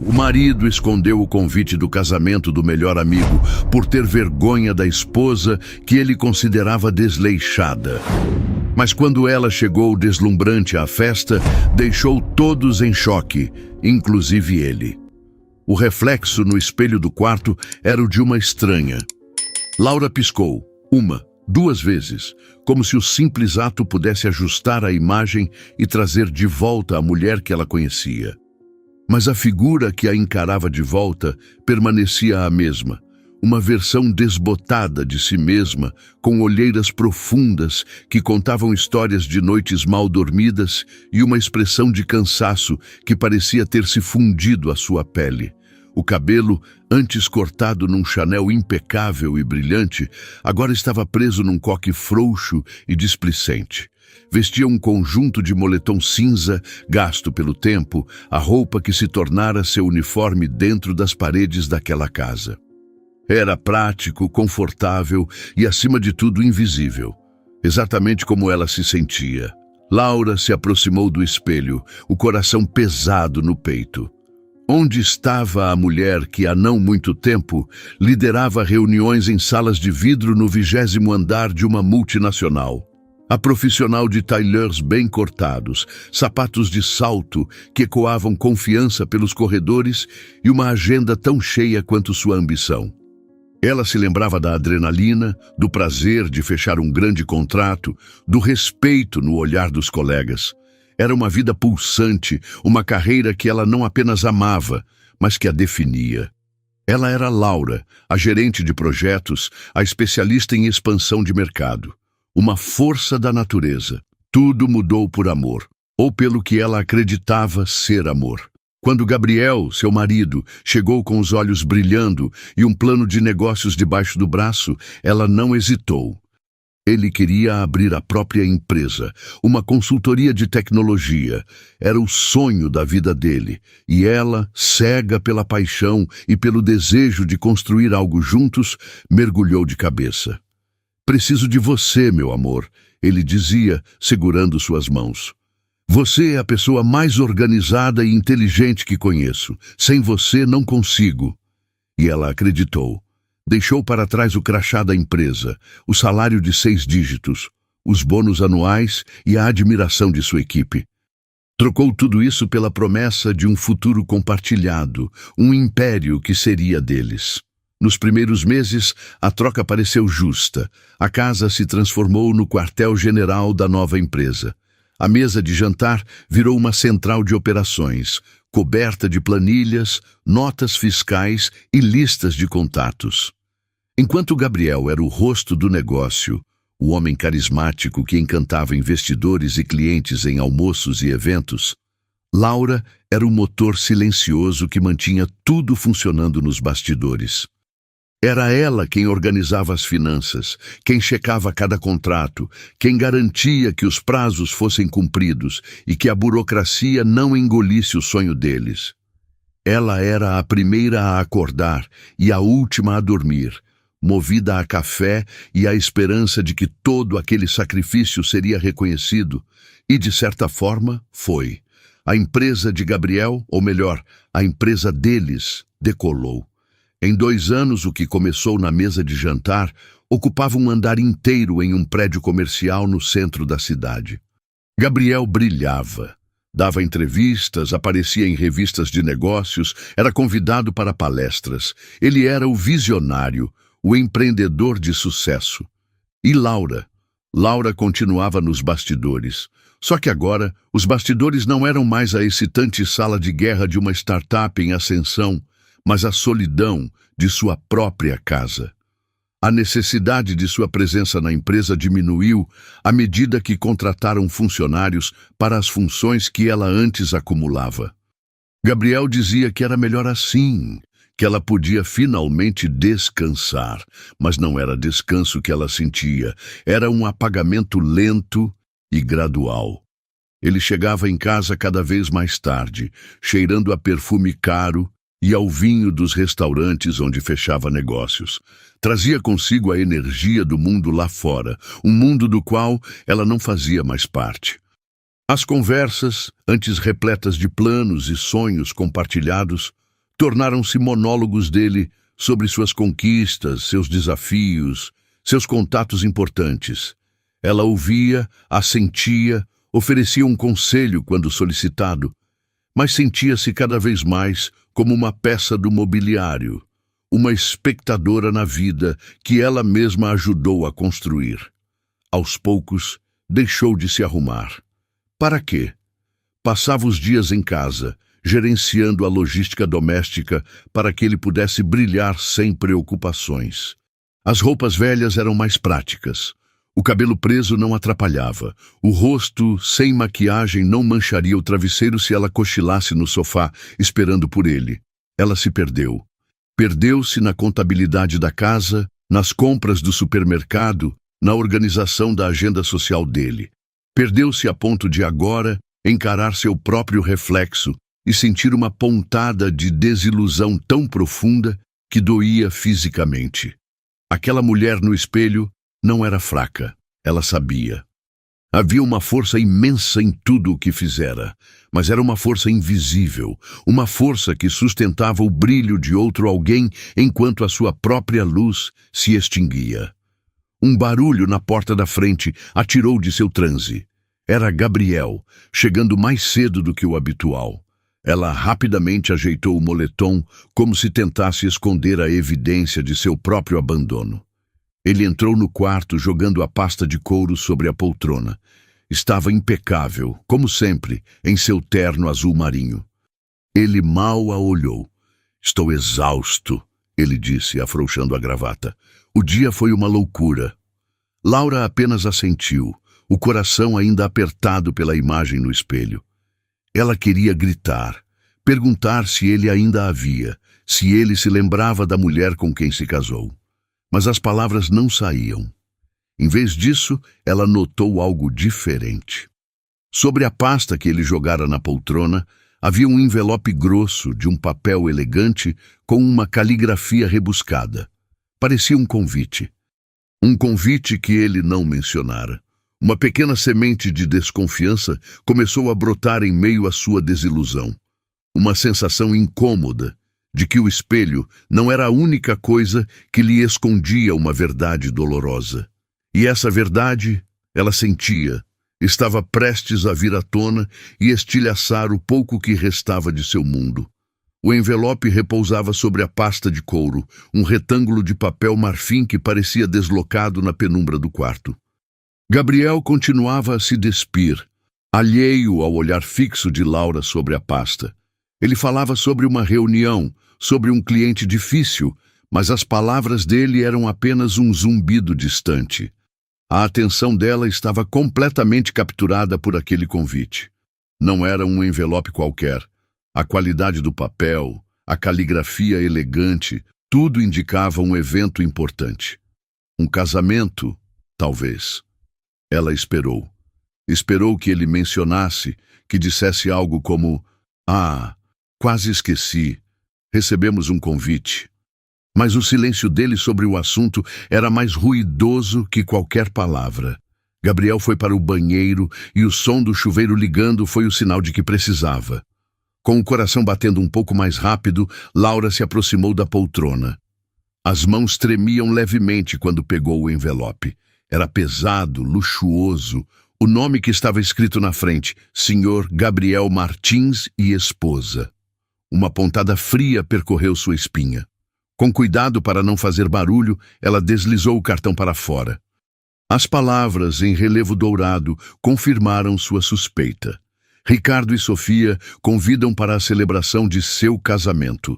O marido escondeu o convite do casamento do melhor amigo por ter vergonha da esposa que ele considerava desleixada. Mas quando ela chegou deslumbrante à festa, deixou todos em choque, inclusive ele. O reflexo no espelho do quarto era o de uma estranha. Laura piscou, 1, 2 vezes, como se o simples ato pudesse ajustar a imagem e trazer de volta a mulher que ela conhecia. Mas a figura que a encarava de volta permanecia a mesma, uma versão desbotada de si mesma, com olheiras profundas que contavam histórias de noites mal dormidas e uma expressão de cansaço que parecia ter se fundido à sua pele. O cabelo, antes cortado num chanel impecável e brilhante, agora estava preso num coque frouxo e displicente. Vestia um conjunto de moletom cinza, gasto pelo tempo, a roupa que se tornara seu uniforme dentro das paredes daquela casa. Era prático, confortável e, acima de tudo, invisível. Exatamente como ela se sentia. Laura se aproximou do espelho, o coração pesado no peito. Onde estava a mulher que, há não muito tempo, liderava reuniões em salas de vidro no 20º andar de uma multinacional? A profissional de tailleurs bem cortados, sapatos de salto que ecoavam confiança pelos corredores e uma agenda tão cheia quanto sua ambição. Ela se lembrava da adrenalina, do prazer de fechar um grande contrato, do respeito no olhar dos colegas. Era uma vida pulsante, uma carreira que ela não apenas amava, mas que a definia. Ela era Laura, a gerente de projetos, a especialista em expansão de mercado. Uma força da natureza. Tudo mudou por amor, ou pelo que ela acreditava ser amor. Quando Gabriel, seu marido, chegou com os olhos brilhando e um plano de negócios debaixo do braço, ela não hesitou. Ele queria abrir a própria empresa, uma consultoria de tecnologia. Era o sonho da vida dele, e ela, cega pela paixão e pelo desejo de construir algo juntos, mergulhou de cabeça. "Preciso de você, meu amor", ele dizia, segurando suas mãos. "Você é a pessoa mais organizada e inteligente que conheço. Sem você não consigo." E ela acreditou. Deixou para trás o crachá da empresa, o salário de 6 dígitos, os bônus anuais e a admiração de sua equipe. Trocou tudo isso pela promessa de um futuro compartilhado, um império que seria deles. Nos primeiros meses, a troca pareceu justa. A casa se transformou no quartel-general da nova empresa. A mesa de jantar virou uma central de operações, coberta de planilhas, notas fiscais e listas de contatos. Enquanto Gabriel era o rosto do negócio, o homem carismático que encantava investidores e clientes em almoços e eventos, Laura era o motor silencioso que mantinha tudo funcionando nos bastidores. Era ela quem organizava as finanças, quem checava cada contrato, quem garantia que os prazos fossem cumpridos e que a burocracia não engolisse o sonho deles. Ela era a primeira a acordar e a última a dormir, movida a café e à esperança de que todo aquele sacrifício seria reconhecido, e de certa forma foi. A empresa de Gabriel, ou melhor, a empresa deles, decolou. Em 2 anos, o que começou na mesa de jantar ocupava um andar inteiro em um prédio comercial no centro da cidade. Gabriel brilhava. Dava entrevistas, aparecia em revistas de negócios, era convidado para palestras. Ele era o visionário, o empreendedor de sucesso. E Laura? Laura continuava nos bastidores. Só que agora, os bastidores não eram mais a excitante sala de guerra de uma startup em ascensão, mas a solidão de sua própria casa. A necessidade de sua presença na empresa diminuiu à medida que contrataram funcionários para as funções que ela antes acumulava. Gabriel dizia que era melhor assim, que ela podia finalmente descansar, mas não era descanso que ela sentia, era um apagamento lento e gradual. Ele chegava em casa cada vez mais tarde, cheirando a perfume caro e ao vinho dos restaurantes onde fechava negócios. Trazia consigo a energia do mundo lá fora, um mundo do qual ela não fazia mais parte. As conversas, antes repletas de planos e sonhos compartilhados, tornaram-se monólogos dele sobre suas conquistas, seus desafios, seus contatos importantes. Ela ouvia, assentia, oferecia um conselho quando solicitado, mas sentia-se cada vez mais como uma peça do mobiliário, uma espectadora na vida que ela mesma ajudou a construir. Aos poucos, deixou de se arrumar. Para quê? Passava os dias em casa, gerenciando a logística doméstica para que ele pudesse brilhar sem preocupações. As roupas velhas eram mais práticas. O cabelo preso não atrapalhava. O rosto, sem maquiagem, não mancharia o travesseiro se ela cochilasse no sofá, esperando por ele. Ela se perdeu. Perdeu-se na contabilidade da casa, nas compras do supermercado, na organização da agenda social dele. Perdeu-se a ponto de agora encarar seu próprio reflexo e sentir uma pontada de desilusão tão profunda que doía fisicamente. Aquela mulher no espelho não era fraca, ela sabia. Havia uma força imensa em tudo o que fizera, mas era uma força invisível, uma força que sustentava o brilho de outro alguém enquanto a sua própria luz se extinguia. Um barulho na porta da frente a tirou de seu transe. Era Gabriel, chegando mais cedo do que o habitual. Ela rapidamente ajeitou o moletom, como se tentasse esconder a evidência de seu próprio abandono. Ele entrou no quarto jogando a pasta de couro sobre a poltrona. Estava impecável, como sempre, em seu terno azul marinho. Ele mal a olhou. "Estou exausto", ele disse, afrouxando a gravata. "O dia foi uma loucura." Laura apenas assentiu, o coração ainda apertado pela imagem no espelho. Ela queria gritar, perguntar se ele ainda a via, se ele se lembrava da mulher com quem se casou. Mas as palavras não saíam. Em vez disso, ela notou algo diferente. Sobre a pasta que ele jogara na poltrona, havia um envelope grosso de um papel elegante com uma caligrafia rebuscada. Parecia um convite. Um convite que ele não mencionara. Uma pequena semente de desconfiança começou a brotar em meio à sua desilusão. Uma sensação incômoda de que o espelho não era a única coisa que lhe escondia uma verdade dolorosa. E essa verdade, ela sentia, estava prestes a vir à tona e estilhaçar o pouco que restava de seu mundo. O envelope repousava sobre a pasta de couro, um retângulo de papel marfim que parecia deslocado na penumbra do quarto. Gabriel continuava a se despir, alheio ao olhar fixo de Laura sobre a pasta. Ele falava sobre uma reunião, sobre um cliente difícil, mas as palavras dele eram apenas um zumbido distante. A atenção dela estava completamente capturada por aquele convite. Não era um envelope qualquer. A qualidade do papel, a caligrafia elegante, tudo indicava um evento importante. Um casamento, talvez. Ela esperou. Esperou que ele mencionasse, que dissesse algo como: "Ah, quase esqueci. Recebemos um convite." Mas o silêncio dele sobre o assunto era mais ruidoso que qualquer palavra. Gabriel foi para o banheiro e o som do chuveiro ligando foi o sinal de que precisava. Com o coração batendo um pouco mais rápido, Laura se aproximou da poltrona. As mãos tremiam levemente quando pegou o envelope. Era pesado, luxuoso. O nome que estava escrito na frente: Sr. Gabriel Martins e esposa. Uma pontada fria percorreu sua espinha. Com cuidado para não fazer barulho, ela deslizou o cartão para fora. As palavras, em relevo dourado, confirmaram sua suspeita. Ricardo e Sofia convidam para a celebração de seu casamento.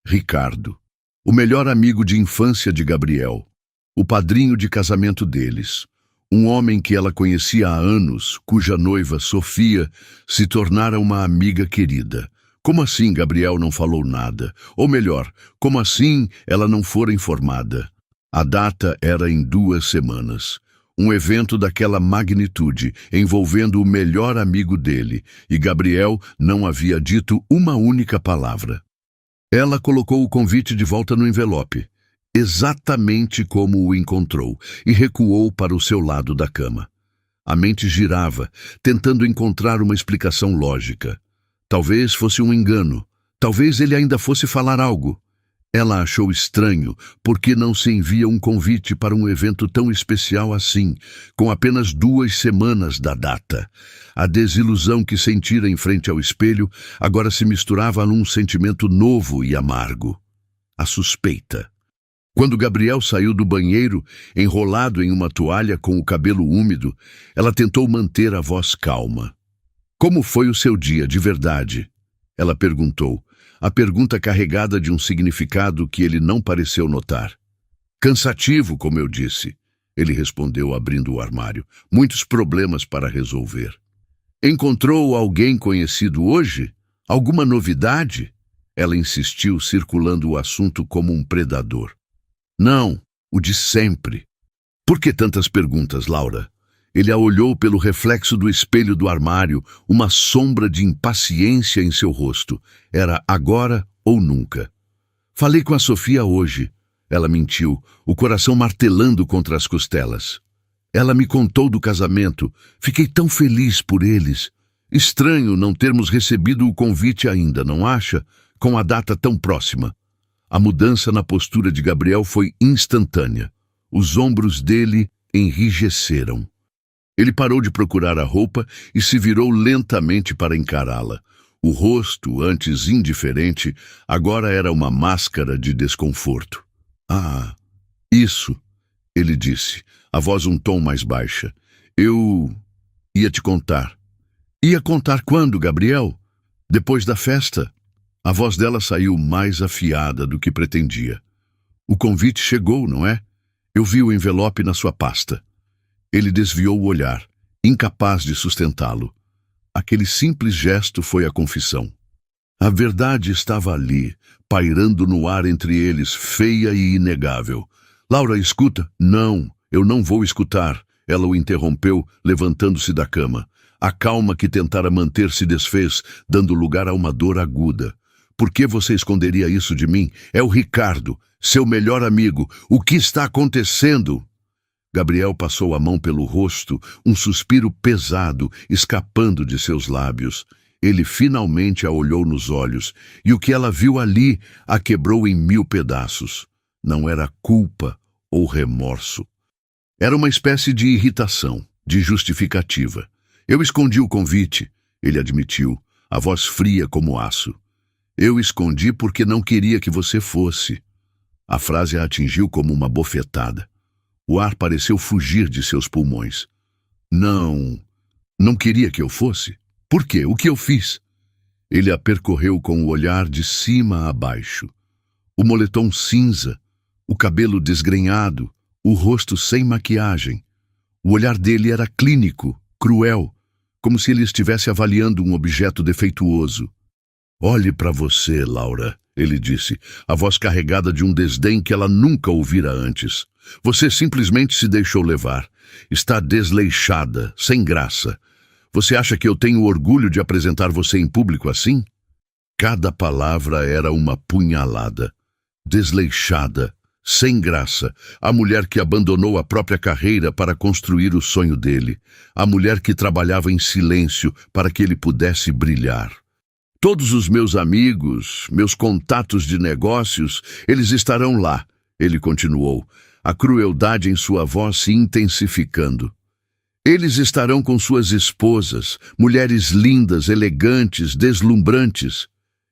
Ricardo, o melhor amigo de infância de Gabriel, o padrinho de casamento deles, um homem que ela conhecia há anos, cuja noiva, Sofia, se tornara uma amiga querida. Como assim Gabriel não falou nada? Ou melhor, como assim ela não fora informada? A data era em 2 semanas. Um evento daquela magnitude, envolvendo o melhor amigo dele, e Gabriel não havia dito uma única palavra. Ela colocou o convite de volta no envelope, exatamente como o encontrou, e recuou para o seu lado da cama. A mente girava, tentando encontrar uma explicação lógica. Talvez fosse um engano, Talvez ele ainda fosse falar algo. Ela achou estranho, porque não se envia um convite para um evento tão especial assim, com apenas 2 semanas da data. A desilusão que sentira em frente ao espelho agora se misturava num sentimento novo e amargo. A suspeita. Quando Gabriel saiu do banheiro, enrolado em uma toalha com o cabelo úmido, ela tentou manter a voz calma. "Como foi o seu dia, de verdade?" Ela perguntou, a pergunta carregada de um significado que ele não pareceu notar. "Cansativo, como eu disse", ele respondeu abrindo o armário. "Muitos problemas para resolver." "Encontrou alguém conhecido hoje? Alguma novidade?" Ela insistiu, circulando o assunto como um predador. "Não, o de sempre." "Por que tantas perguntas, Laura?" Ele a olhou pelo reflexo do espelho do armário, uma sombra de impaciência em seu rosto. Era agora ou nunca. "Falei com a Sofia hoje." Ela mentiu, o coração martelando contra as costelas. "Ela me contou do casamento. Fiquei tão feliz por eles. Estranho não termos recebido o convite ainda, não acha? Com a data tão próxima." A mudança na postura de Gabriel foi instantânea. Os ombros dele enrijeceram. Ele parou de procurar a roupa e se virou lentamente para encará-la. O rosto, antes indiferente, agora era uma máscara de desconforto. "Ah, isso", ele disse, a voz um tom mais baixa. "Eu ia te contar." "Ia contar quando, Gabriel?" "Depois da festa." A voz dela saiu mais afiada do que pretendia. "O convite chegou, não é? Eu vi o envelope na sua pasta." Ele desviou o olhar, incapaz de sustentá-lo. Aquele simples gesto foi a confissão. A verdade estava ali, pairando no ar entre eles, feia e inegável. "Laura, escuta." "Não, eu não vou escutar." Ela o interrompeu, levantando-se da cama. A calma que tentara manter se desfez, dando lugar a uma dor aguda. "Por que você esconderia isso de mim? É o Ricardo, seu melhor amigo. O que está acontecendo?" Gabriel passou a mão pelo rosto, um suspiro pesado escapando de seus lábios. Ele finalmente a olhou nos olhos, e o que ela viu ali a quebrou em 1000 pedaços. Não era culpa ou remorso. Era uma espécie de irritação, de justificativa. "Eu escondi o convite", ele admitiu, a voz fria como aço. "Eu escondi porque não queria que você fosse." A frase a atingiu como uma bofetada. O ar pareceu fugir de seus pulmões. Não queria que eu fosse? Por quê? O que eu fiz?" Ele a percorreu com o olhar de cima a baixo. O moletom cinza, o cabelo desgrenhado, o rosto sem maquiagem. O olhar dele era clínico, cruel, como se ele estivesse avaliando um objeto defeituoso. "Olhe para você, Laura", ele disse, a voz carregada de um desdém que ela nunca ouvira antes. "Você simplesmente se deixou levar. Está desleixada, sem graça. Você acha que eu tenho orgulho de apresentar você em público assim?" Cada palavra era uma punhalada. Desleixada, sem graça, a mulher que abandonou a própria carreira para construir o sonho dele. A mulher que trabalhava em silêncio para que ele pudesse brilhar. "Todos os meus amigos, meus contatos de negócios, eles estarão lá", ele continuou, a crueldade em sua voz se intensificando. "Eles estarão com suas esposas, mulheres lindas, elegantes, deslumbrantes.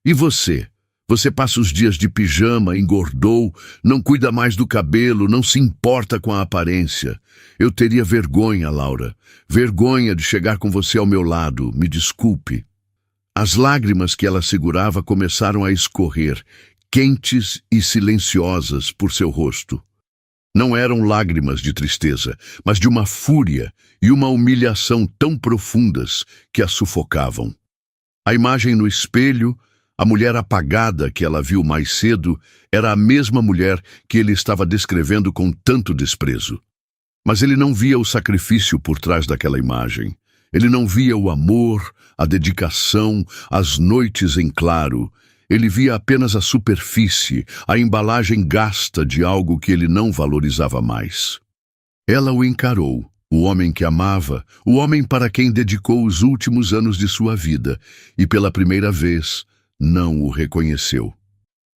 E você? Você passa os dias de pijama, engordou, não cuida mais do cabelo, não se importa com a aparência. Eu teria vergonha, Laura. Vergonha de chegar com você ao meu lado, me desculpe." As lágrimas que ela segurava começaram a escorrer, quentes e silenciosas, por seu rosto. Não eram lágrimas de tristeza, mas de uma fúria e uma humilhação tão profundas que a sufocavam. A imagem no espelho, a mulher apagada que ela viu mais cedo, era a mesma mulher que ele estava descrevendo com tanto desprezo. Mas ele não via o sacrifício por trás daquela imagem. Ele não via o amor, a dedicação, as noites em claro. Ele via apenas a superfície, a embalagem gasta de algo que ele não valorizava mais. Ela o encarou, o homem que amava, o homem para quem dedicou os últimos anos de sua vida, e pela primeira vez, não o reconheceu.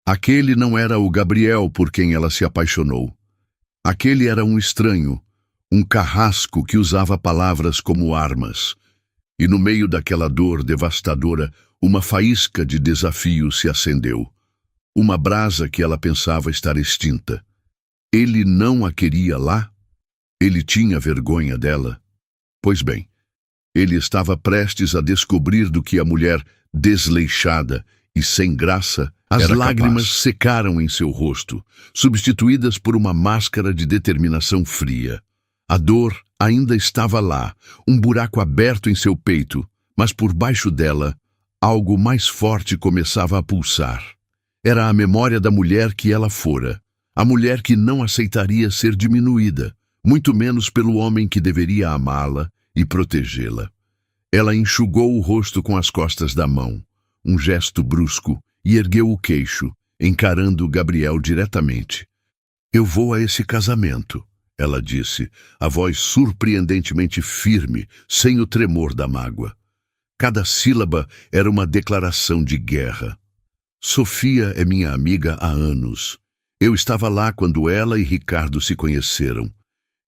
Aquele não era o Gabriel por quem ela se apaixonou. Aquele era um estranho, um carrasco que usava palavras como armas. E no meio daquela dor devastadora, uma faísca de desafio se acendeu. Uma brasa que ela pensava estar extinta. Ele não a queria lá? Ele tinha vergonha dela? Pois bem, ele estava prestes a descobrir do que a mulher desleixada e sem graça, as lágrimas secaram em seu rosto, substituídas por uma máscara de determinação fria. A dor ainda estava lá, um buraco aberto em seu peito, mas por baixo dela, algo mais forte começava a pulsar. Era a memória da mulher que ela fora, a mulher que não aceitaria ser diminuída, muito menos pelo homem que deveria amá-la e protegê-la. Ela enxugou o rosto com as costas da mão, um gesto brusco, e ergueu o queixo, encarando Gabriel diretamente. "Eu vou a esse casamento", ela disse, a voz surpreendentemente firme, sem o tremor da mágoa. Cada sílaba era uma declaração de guerra. "Sofia é minha amiga há anos. Eu estava lá quando ela e Ricardo se conheceram.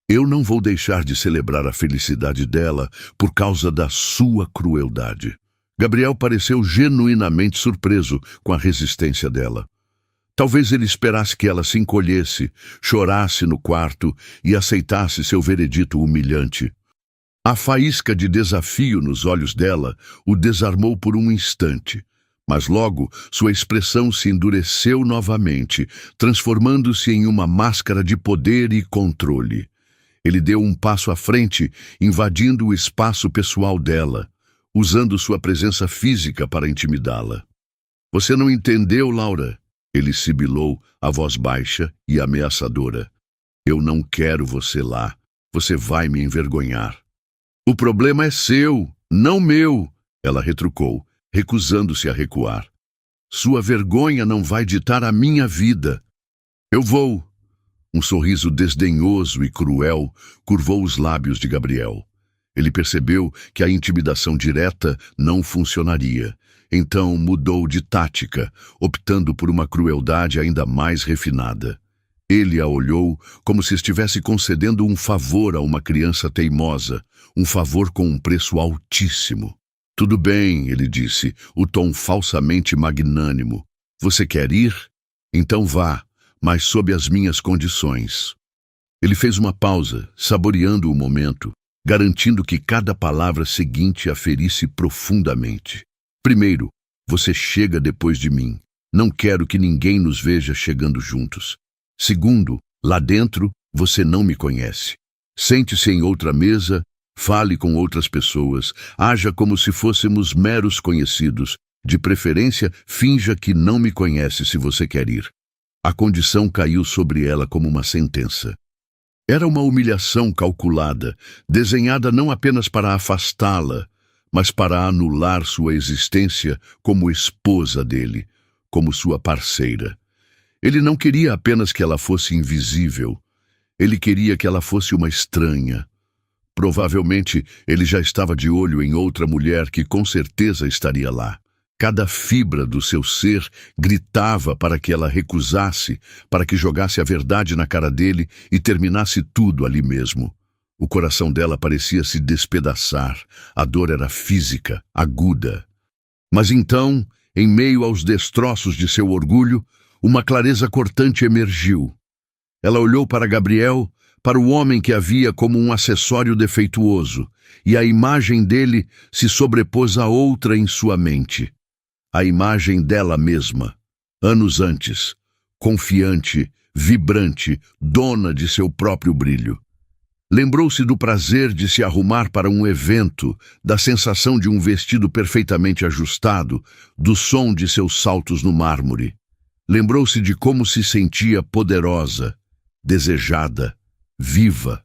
Eu não vou deixar de celebrar a felicidade dela por causa da sua crueldade." Gabriel pareceu genuinamente surpreso com a resistência dela. Talvez ele esperasse que ela se encolhesse, chorasse no quarto e aceitasse seu veredito humilhante. A faísca de desafio nos olhos dela o desarmou por um instante, mas logo sua expressão se endureceu novamente, transformando-se em uma máscara de poder e controle. Ele deu um passo à frente, invadindo o espaço pessoal dela, usando sua presença física para intimidá-la. "Você não entendeu, Laura?" Ele sibilou, a voz baixa e ameaçadora. "Eu não quero você lá. Você vai me envergonhar." "O problema é seu, não meu", ela retrucou, recusando-se a recuar. "Sua vergonha não vai ditar a minha vida." "Eu vou." Um sorriso desdenhoso e cruel curvou os lábios de Gabriel. Ele percebeu que a intimidação direta não funcionaria. Então mudou de tática, optando por uma crueldade ainda mais refinada. Ele a olhou como se estivesse concedendo um favor a uma criança teimosa, um favor com um preço altíssimo. "Tudo bem", ele disse, o tom falsamente magnânimo. "Você quer ir? Então vá, mas sob as minhas condições." Ele fez uma pausa, saboreando o momento, garantindo que cada palavra seguinte a ferisse profundamente. "Primeiro, você chega depois de mim. Não quero que ninguém nos veja chegando juntos. Segundo, lá dentro, você não me conhece. Sente-se em outra mesa, fale com outras pessoas, haja como se fôssemos meros conhecidos. De preferência, finja que não me conhece se você quer ir." A condição caiu sobre ela como uma sentença. Era uma humilhação calculada, desenhada não apenas para afastá-la, mas para anular sua existência como esposa dele, como sua parceira. Ele não queria apenas que ela fosse invisível. Ele queria que ela fosse uma estranha. Provavelmente, ele já estava de olho em outra mulher que com certeza estaria lá. Cada fibra do seu ser gritava para que ela recusasse, para que jogasse a verdade na cara dele e terminasse tudo ali mesmo. O coração dela parecia se despedaçar. A dor era física, aguda. Mas então, em meio aos destroços de seu orgulho, uma clareza cortante emergiu. Ela olhou para Gabriel, para o homem que havia como um acessório defeituoso, e a imagem dele se sobrepôs a outra em sua mente. A imagem dela mesma, anos antes, confiante, vibrante, dona de seu próprio brilho. Lembrou-se do prazer de se arrumar para um evento, da sensação de um vestido perfeitamente ajustado, do som de seus saltos no mármore. Lembrou-se de como se sentia poderosa, desejada, viva.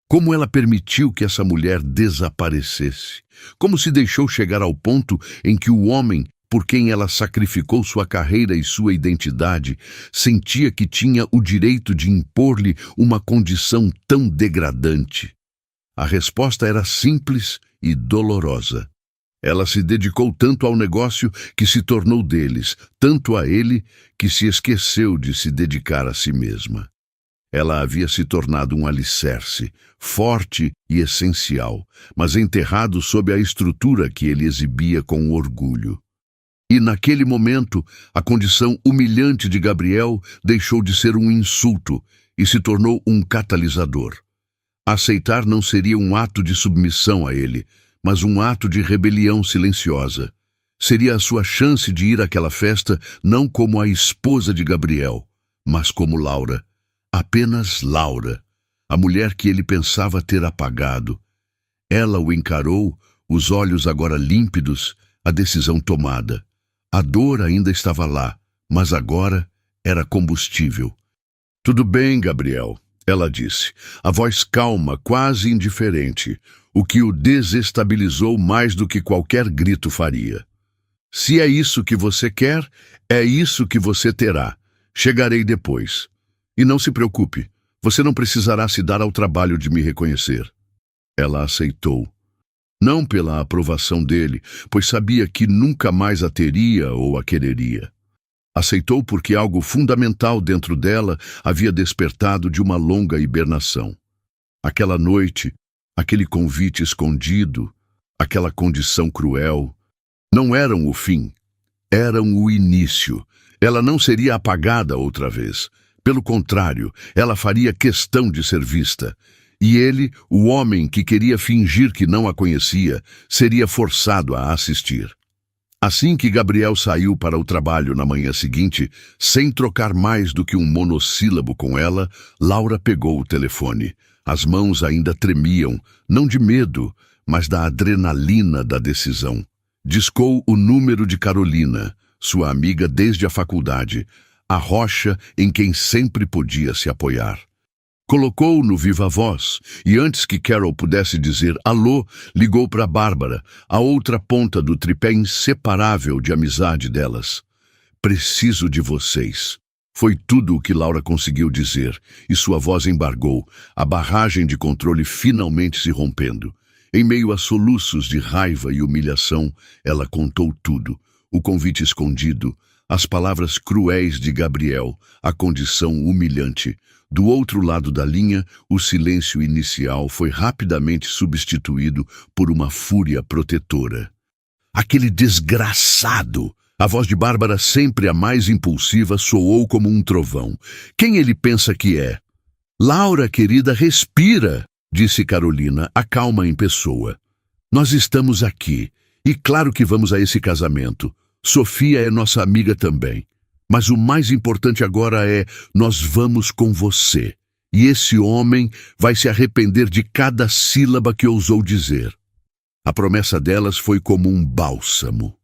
Como ela permitiu que essa mulher desaparecesse. Como se deixou chegar ao ponto em que o homem por quem ela sacrificou sua carreira e sua identidade, sentia que tinha o direito de impor-lhe uma condição tão degradante. A resposta era simples e dolorosa. Ela se dedicou tanto ao negócio que se tornou deles, tanto a ele que se esqueceu de se dedicar a si mesma. Ela havia se tornado um alicerce, forte e essencial, mas enterrado sob a estrutura que ele exibia com orgulho. E naquele momento, a condição humilhante de Gabriel deixou de ser um insulto e se tornou um catalisador. Aceitar não seria um ato de submissão a ele, mas um ato de rebelião silenciosa. Seria a sua chance de ir àquela festa não como a esposa de Gabriel, mas como Laura. Apenas Laura, a mulher que ele pensava ter apagado. Ela o encarou, os olhos agora límpidos, a decisão tomada. A dor ainda estava lá, mas agora era combustível. "Tudo bem, Gabriel", ela disse, a voz calma, quase indiferente, o que o desestabilizou mais do que qualquer grito faria. "Se é isso que você quer, é isso que você terá. Chegarei depois. E não se preocupe, você não precisará se dar ao trabalho de me reconhecer." Ela aceitou. Não pela aprovação dele, pois sabia que nunca mais a teria ou a quereria. Aceitou porque algo fundamental dentro dela havia despertado de uma longa hibernação. Aquela noite, aquele convite escondido, aquela condição cruel, não eram o fim, eram o início. Ela não seria apagada outra vez. Pelo contrário, ela faria questão de ser vista. E ele, o homem que queria fingir que não a conhecia, seria forçado a assistir. Assim que Gabriel saiu para o trabalho na manhã seguinte, sem trocar mais do que um monossílabo com ela, Laura pegou o telefone. As mãos ainda tremiam, não de medo, mas da adrenalina da decisão. Discou o número de Carolina, sua amiga desde a faculdade, a rocha em quem sempre podia se apoiar. Colocou no viva voz e antes que Carol pudesse dizer alô, ligou para Bárbara, a outra ponta do tripé inseparável de amizade delas. "Preciso de vocês." Foi tudo o que Laura conseguiu dizer e sua voz embargou, a barragem de controle finalmente se rompendo. Em meio a soluços de raiva e humilhação, ela contou tudo, o convite escondido, as palavras cruéis de Gabriel, a condição humilhante. Do outro lado da linha, o silêncio inicial foi rapidamente substituído por uma fúria protetora. "Aquele desgraçado!" A voz de Bárbara, sempre a mais impulsiva, soou como um trovão. "Quem ele pensa que é?" "Laura, querida, respira", disse Carolina, a calma em pessoa. "Nós estamos aqui, e claro que vamos a esse casamento. Sofia é nossa amiga também. Mas o mais importante agora é, nós vamos com você. E esse homem vai se arrepender de cada sílaba que ousou dizer." A promessa delas foi como um bálsamo.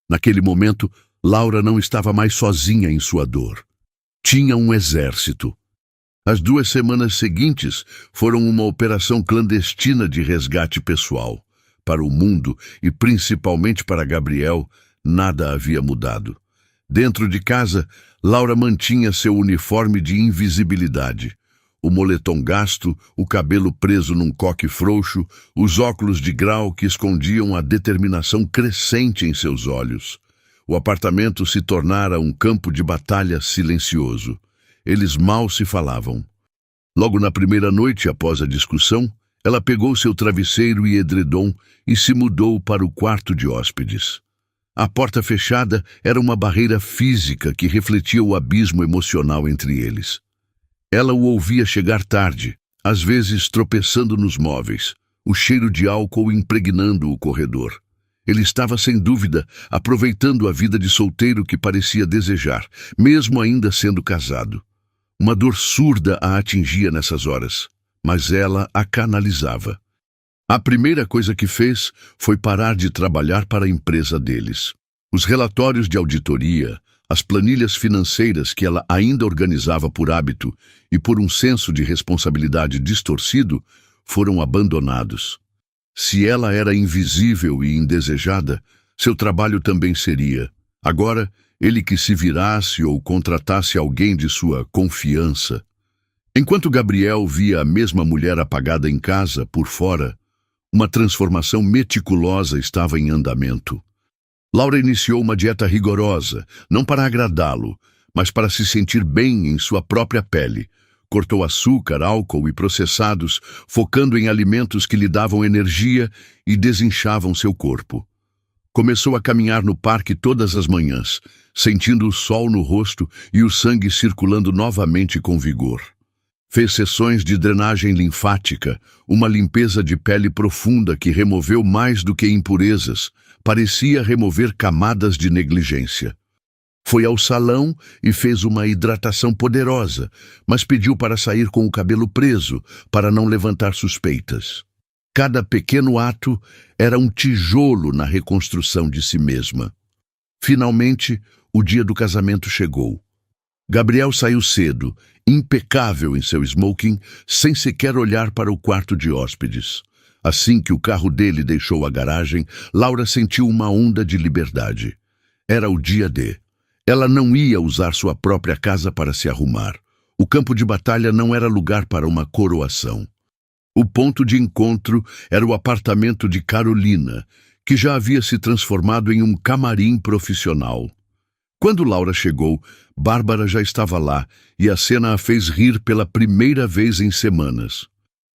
Naquele momento, Laura não estava mais sozinha em sua dor. Tinha um exército. As 2 semanas seguintes foram uma operação clandestina de resgate pessoal. Para o mundo, e principalmente para Gabriel, nada havia mudado. Dentro de casa, Laura mantinha seu uniforme de invisibilidade. O moletom gasto, o cabelo preso num coque frouxo, os óculos de grau que escondiam a determinação crescente em seus olhos. O apartamento se tornara um campo de batalha silencioso. Eles mal se falavam. Logo na primeira noite após a discussão, ela pegou seu travesseiro e edredom e se mudou para o quarto de hóspedes. A porta fechada era uma barreira física que refletia o abismo emocional entre eles. Ela o ouvia chegar tarde, às vezes tropeçando nos móveis, o cheiro de álcool impregnando o corredor. Ele estava, sem dúvida, aproveitando a vida de solteiro que parecia desejar, mesmo ainda sendo casado. Uma dor surda a atingia nessas horas, mas ela a canalizava. A primeira coisa que fez foi parar de trabalhar para a empresa deles. Os relatórios de auditoria, as planilhas financeiras que ela ainda organizava por hábito e por um senso de responsabilidade distorcido, foram abandonados. Se ela era invisível e indesejada, seu trabalho também seria. Agora, ele que se virasse ou contratasse alguém de sua confiança. Enquanto Gabriel via a mesma mulher apagada em casa, por fora, Uma transformação meticulosa estava em andamento. Laura iniciou uma dieta rigorosa, não para agradá-lo, mas para se sentir bem em sua própria pele. Cortou açúcar, álcool e processados, focando em alimentos que lhe davam energia e desinchavam seu corpo. Começou a caminhar no parque todas as manhãs, sentindo o sol no rosto e o sangue circulando novamente com vigor. Fez sessões de drenagem linfática, uma limpeza de pele profunda que removeu mais do que impurezas, parecia remover camadas de negligência. Foi ao salão e fez uma hidratação poderosa, mas pediu para sair com o cabelo preso, para não levantar suspeitas. Cada pequeno ato era um tijolo na reconstrução de si mesma. Finalmente, o dia do casamento chegou. Gabriel saiu cedo, impecável em seu smoking, sem sequer olhar para o quarto de hóspedes. Assim que o carro dele deixou a garagem, Laura sentiu uma onda de liberdade. Era o dia D. Ela não ia usar sua própria casa para se arrumar. O campo de batalha não era lugar para uma coroação. O ponto de encontro era o apartamento de Carolina, que já havia se transformado em um camarim profissional. Quando Laura chegou, Bárbara já estava lá e a cena a fez rir pela primeira vez em semanas.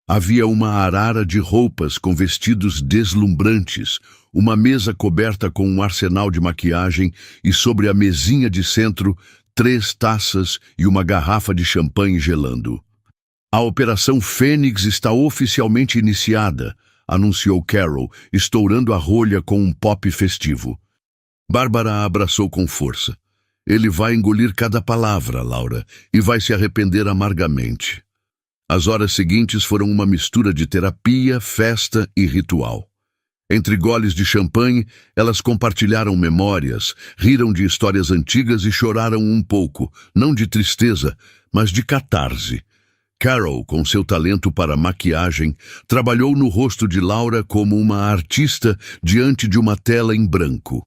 Havia uma arara de roupas com vestidos deslumbrantes, uma mesa coberta com um arsenal de maquiagem e sobre a mesinha de centro, 3 taças e uma garrafa de champanhe gelando. A Operação Fênix está oficialmente iniciada, anunciou Carol, estourando a rolha com um pop festivo. Bárbara a abraçou com força. Ele vai engolir cada palavra, Laura, e vai se arrepender amargamente. As horas seguintes foram uma mistura de terapia, festa e ritual. Entre goles de champanhe, elas compartilharam memórias, riram de histórias antigas e choraram um pouco, não de tristeza, mas de catarse. Carol, com seu talento para maquiagem, trabalhou no rosto de Laura como uma artista diante de uma tela em branco.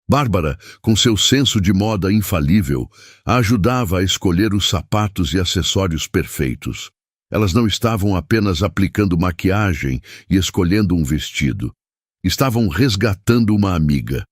Bárbara, com seu senso de moda infalível, a ajudava a escolher os sapatos e acessórios perfeitos. Elas não estavam apenas aplicando maquiagem e escolhendo um vestido. Estavam resgatando uma amiga.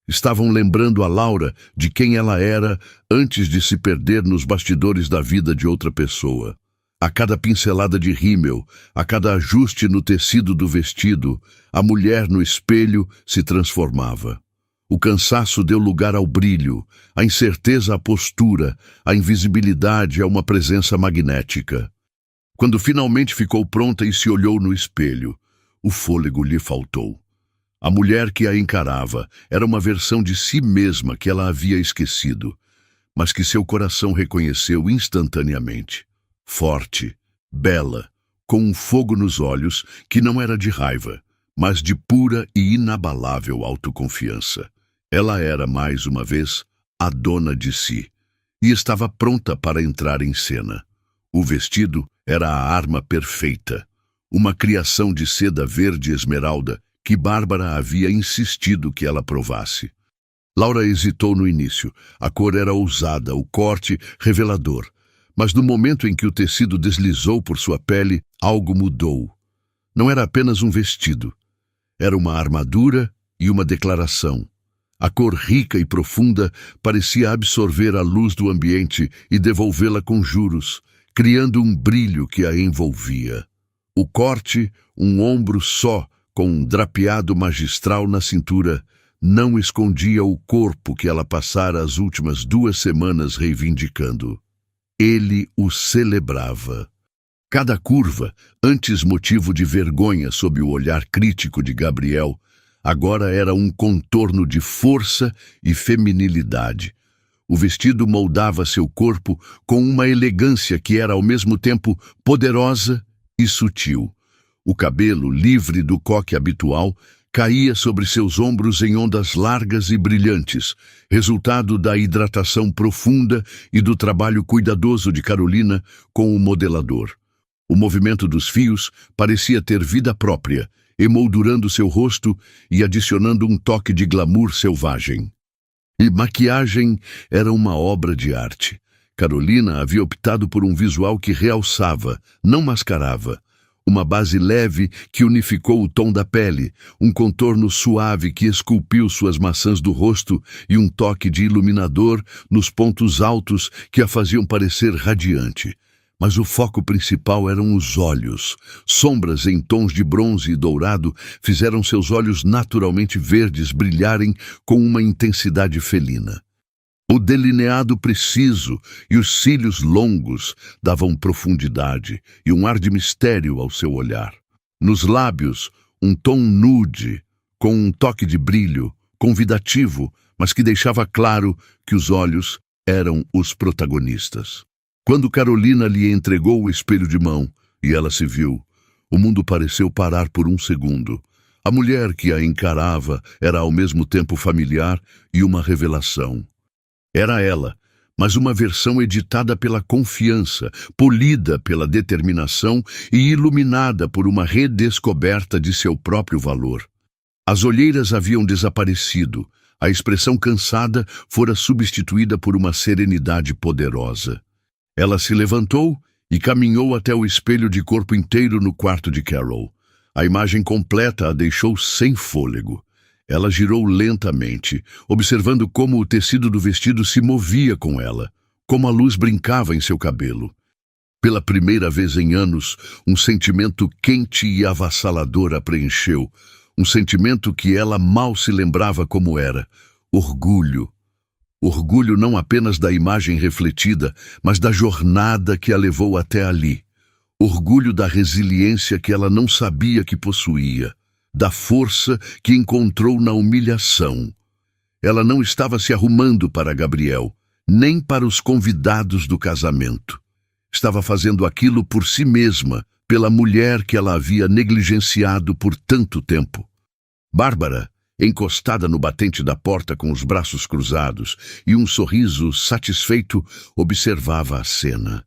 Estavam lembrando a Laura de quem ela era antes de se perder nos bastidores da vida de outra pessoa. A cada pincelada de rímel, a cada ajuste no tecido do vestido, a mulher no espelho se transformava. O cansaço deu lugar ao brilho, a incerteza à postura, a invisibilidade a uma presença magnética. Quando finalmente ficou pronta e se olhou no espelho, o fôlego lhe faltou. A mulher que a encarava era uma versão de si mesma que ela havia esquecido, mas que seu coração reconheceu instantaneamente. Forte, bela, com um fogo nos olhos que não era de raiva, mas de pura e inabalável autoconfiança. Ela era, mais uma vez, a dona de si, e estava pronta para entrar em cena. O vestido era a arma perfeita, uma criação de seda verde esmeralda que Bárbara havia insistido que ela provasse. Laura hesitou no início. A cor era ousada, o corte revelador. Mas no momento em que o tecido deslizou por sua pele, algo mudou. Não era apenas um vestido. Era uma armadura e uma declaração. A cor rica e profunda parecia absorver a luz do ambiente e devolvê-la com juros, criando um brilho que a envolvia. O corte, um ombro só, com um drapeado magistral na cintura, não escondia o corpo que ela passara as últimas 2 semanas reivindicando. Ele o celebrava. Cada curva, antes motivo de vergonha sob o olhar crítico de Gabriel, agora era um contorno de força e feminilidade. O vestido moldava seu corpo com uma elegância que era ao mesmo tempo poderosa e sutil. O cabelo, livre do coque habitual, caía sobre seus ombros em ondas largas e brilhantes, resultado da hidratação profunda e do trabalho cuidadoso de Carolina com o modelador. O movimento dos fios parecia ter vida própria, emoldurando seu rosto e adicionando um toque de glamour selvagem. E maquiagem era uma obra de arte. Carolina havia optado por um visual que realçava, não mascarava. uma base leve que unificou o tom da pele, um contorno suave que esculpiu suas maçãs do rosto e um toque de iluminador nos pontos altos que a faziam parecer radiante. Mas o foco principal eram os olhos. Sombras em tons de bronze e dourado fizeram seus olhos naturalmente verdes brilharem com uma intensidade felina. O delineado preciso e os cílios longos davam profundidade e um ar de mistério ao seu olhar. Nos lábios, um tom nude, com um toque de brilho, convidativo, mas que deixava claro que os olhos eram os protagonistas. Quando Carolina lhe entregou o espelho de mão e ela se viu, o mundo pareceu parar por um segundo. A mulher que a encarava era ao mesmo tempo familiar e uma revelação. Era ela, mas uma versão editada pela confiança, polida pela determinação e iluminada por uma redescoberta de seu próprio valor. As olheiras haviam desaparecido, a expressão cansada fora substituída por uma serenidade poderosa. Ela se levantou e caminhou até o espelho de corpo inteiro no quarto de Carol. A imagem completa a deixou sem fôlego. Ela girou lentamente, observando como o tecido do vestido se movia com ela, como a luz brincava em seu cabelo. Pela primeira vez em anos, um sentimento quente e avassalador a preencheu, um sentimento que ela mal se lembrava como era: orgulho. Orgulho não apenas da imagem refletida, mas da jornada que a levou até ali. Orgulho da resiliência que ela não sabia que possuía, da força que encontrou na humilhação. Ela não estava se arrumando para Gabriel, nem para os convidados do casamento. Estava fazendo aquilo por si mesma, pela mulher que ela havia negligenciado por tanto tempo. Bárbara, encostada no batente da porta com os braços cruzados e um sorriso satisfeito, observava a cena.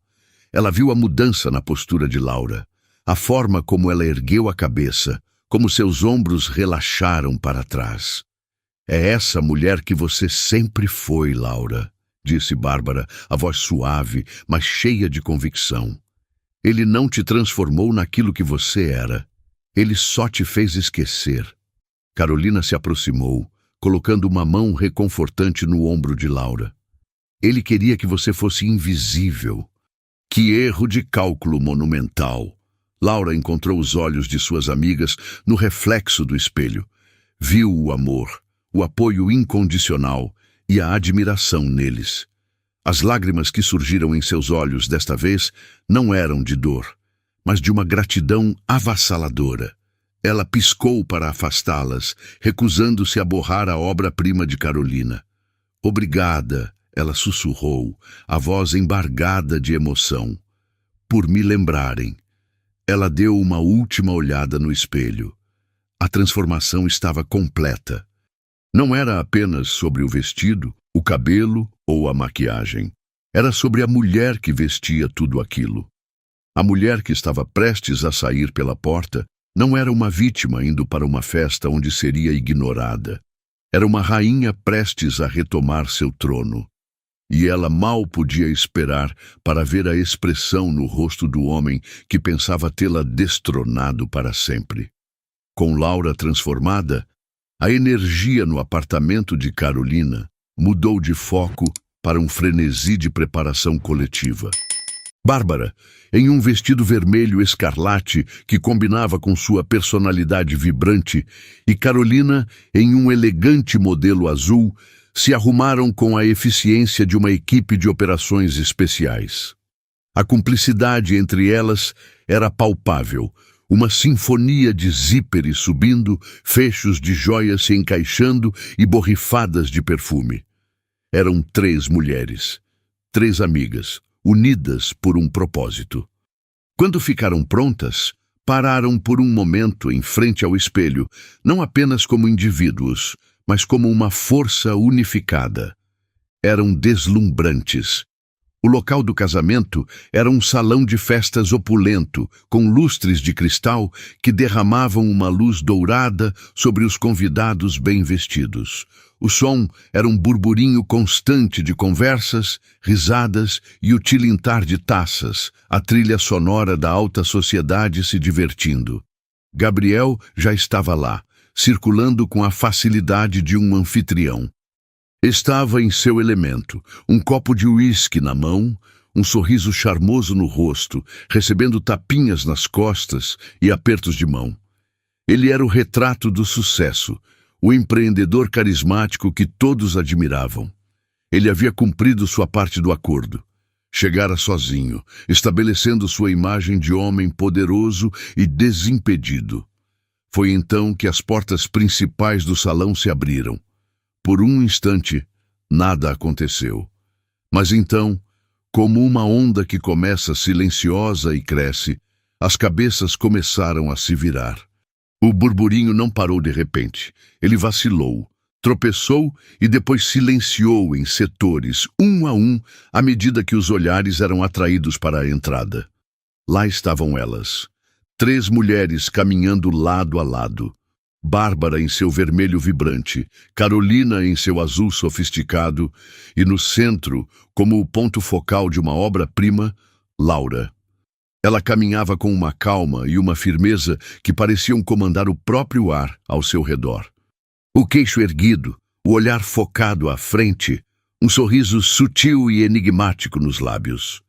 Ela viu a mudança na postura de Laura, a forma como ela ergueu a cabeça, como seus ombros relaxaram para trás. "É essa mulher que você sempre foi, Laura", disse Bárbara, a voz suave, mas cheia de convicção. "Ele não te transformou naquilo que você era. Ele só te fez esquecer." Carolina se aproximou, colocando uma mão reconfortante no ombro de Laura. "Ele queria que você fosse invisível." Que erro de cálculo monumental! Laura encontrou os olhos de suas amigas no reflexo do espelho. Viu o amor, o apoio incondicional e a admiração neles. As lágrimas que surgiram em seus olhos desta vez não eram de dor, mas de uma gratidão avassaladora. Ela piscou para afastá-las, recusando-se a borrar a obra-prima de Carolina. "Obrigada", ela sussurrou, a voz embargada de emoção, "por me lembrarem." Ela deu uma última olhada no espelho. A transformação estava completa. Não era apenas sobre o vestido, o cabelo ou a maquiagem. Era sobre a mulher que vestia tudo aquilo. A mulher que estava prestes a sair pela porta não era uma vítima indo para uma festa onde seria ignorada. Era uma rainha prestes a retomar seu trono. E ela mal podia esperar para ver a expressão no rosto do homem que pensava tê-la destronado para sempre. Com Laura transformada, a energia no apartamento de Carolina mudou de foco para um frenesi de preparação coletiva. Bárbara, em um vestido vermelho escarlate que combinava com sua personalidade vibrante, e Carolina, em um elegante modelo azul, se arrumaram com a eficiência de uma equipe de operações especiais. A cumplicidade entre elas era palpável, uma sinfonia de zíperes subindo, fechos de joias se encaixando e borrifadas de perfume. Eram 3 mulheres, 3 amigas, unidas por um propósito. Quando ficaram prontas, pararam por um momento em frente ao espelho, não apenas como indivíduos, mas como uma força unificada. Eram deslumbrantes. O local do casamento era um salão de festas opulento, com lustres de cristal que derramavam uma luz dourada sobre os convidados bem vestidos. O som era um burburinho constante de conversas, risadas e o tilintar de taças, a trilha sonora da alta sociedade se divertindo. Gabriel já estava lá, circulando com a facilidade de um anfitrião. Estava em seu elemento, um copo de uísque na mão, um sorriso charmoso no rosto, recebendo tapinhas nas costas e apertos de mão. Ele era o retrato do sucesso, o empreendedor carismático que todos admiravam. Ele havia cumprido sua parte do acordo. Chegara sozinho, estabelecendo sua imagem de homem poderoso e desimpedido. Foi então que as portas principais do salão se abriram. Por um instante, nada aconteceu. Mas então, como uma onda que começa silenciosa e cresce, as cabeças começaram a se virar. O burburinho não parou de repente. Ele vacilou, tropeçou e depois silenciou em setores, um a um, à medida que os olhares eram atraídos para a entrada. Lá estavam elas, 3 mulheres caminhando lado a lado. Bárbara em seu vermelho vibrante, Carolina em seu azul sofisticado e no centro, como o ponto focal de uma obra-prima, Laura. Ela caminhava com uma calma e uma firmeza que pareciam comandar o próprio ar ao seu redor. O queixo erguido, o olhar focado à frente, um sorriso sutil e enigmático nos lábios.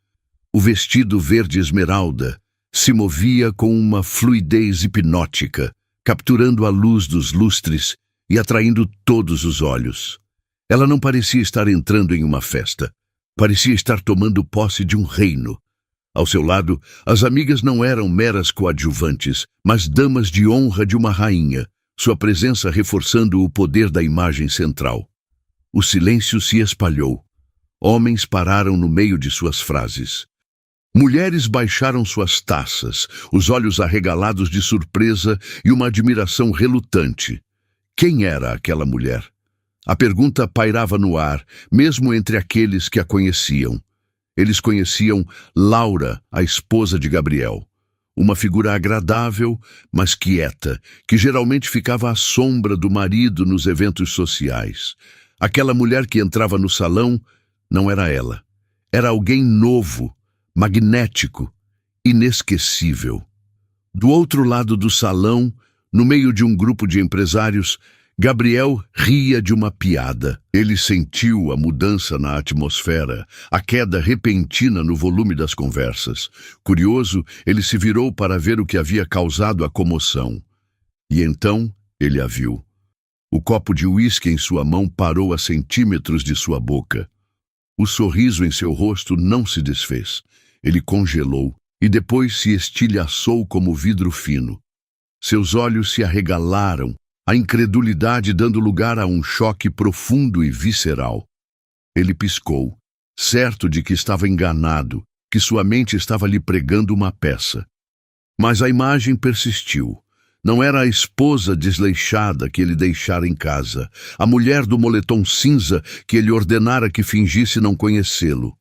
O vestido verde esmeralda se movia com uma fluidez hipnótica, capturando a luz dos lustres e atraindo todos os olhos. Ela não parecia estar entrando em uma festa. Parecia estar tomando posse de um reino. Ao seu lado, as amigas não eram meras coadjuvantes, mas damas de honra de uma rainha, sua presença reforçando o poder da imagem central. O silêncio se espalhou. Homens pararam no meio de suas frases. Mulheres baixaram suas taças, os olhos arregalados de surpresa e uma admiração relutante. Quem era aquela mulher? A pergunta pairava no ar, mesmo entre aqueles que a conheciam. Eles conheciam Laura, a esposa de Gabriel. Uma figura agradável, mas quieta, que geralmente ficava à sombra do marido nos eventos sociais. Aquela mulher que entrava no salão não era ela. Era alguém novo, magnético, inesquecível. Do outro lado do salão, no meio de um grupo de empresários, Gabriel ria de uma piada. Ele sentiu a mudança na atmosfera, a queda repentina no volume das conversas. Curioso, ele se virou para ver o que havia causado a comoção. E então ele a viu. O copo de uísque em sua mão parou a centímetros de sua boca. O sorriso em seu rosto não se desfez. Ele congelou e depois se estilhaçou como vidro fino. Seus olhos se arregalaram, a incredulidade dando lugar a um choque profundo e visceral. Ele piscou, certo de que estava enganado, que sua mente estava lhe pregando uma peça. Mas a imagem persistiu. Não era a esposa desleixada que ele deixara em casa, a mulher do moletom cinza que ele ordenara que fingisse não conhecê-lo.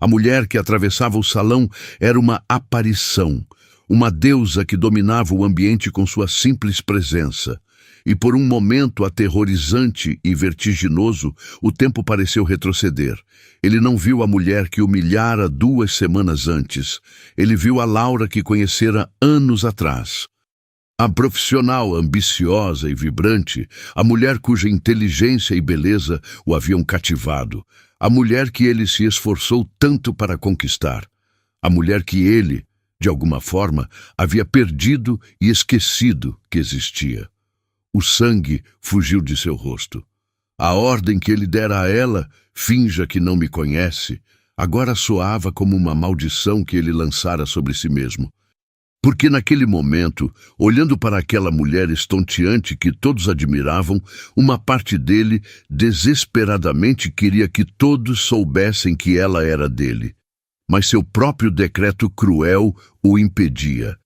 A mulher que atravessava o salão era uma aparição, uma deusa que dominava o ambiente com sua simples presença. E por um momento aterrorizante e vertiginoso, o tempo pareceu retroceder. Ele não viu a mulher que humilhara 2 semanas antes. Ele viu a Laura que conhecera anos atrás. A profissional ambiciosa e vibrante, a mulher cuja inteligência e beleza o haviam cativado, a mulher que ele se esforçou tanto para conquistar, a mulher que ele, de alguma forma, havia perdido e esquecido que existia. O sangue fugiu de seu rosto. A ordem que ele dera a ela, finja que não me conhece, agora soava como uma maldição que ele lançara sobre si mesmo. Porque naquele momento, olhando para aquela mulher estonteante que todos admiravam, uma parte dele desesperadamente queria que todos soubessem que ela era dele. Mas seu próprio decreto cruel o impedia.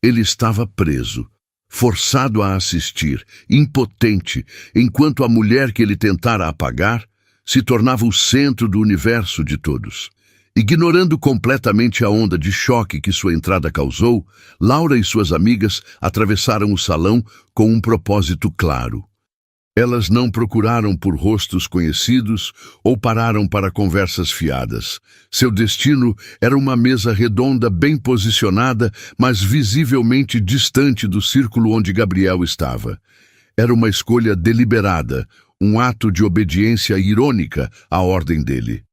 Ele estava preso, forçado a assistir, impotente, enquanto a mulher que ele tentara apagar se tornava o centro do universo de todos. Ignorando completamente a onda de choque que sua entrada causou, Laura e suas amigas atravessaram o salão com um propósito claro. Elas não procuraram por rostos conhecidos ou pararam para conversas fiadas. Seu destino era uma mesa redonda bem posicionada, mas visivelmente distante do círculo onde Gabriel estava. Era uma escolha deliberada, um ato de obediência irônica à ordem dele.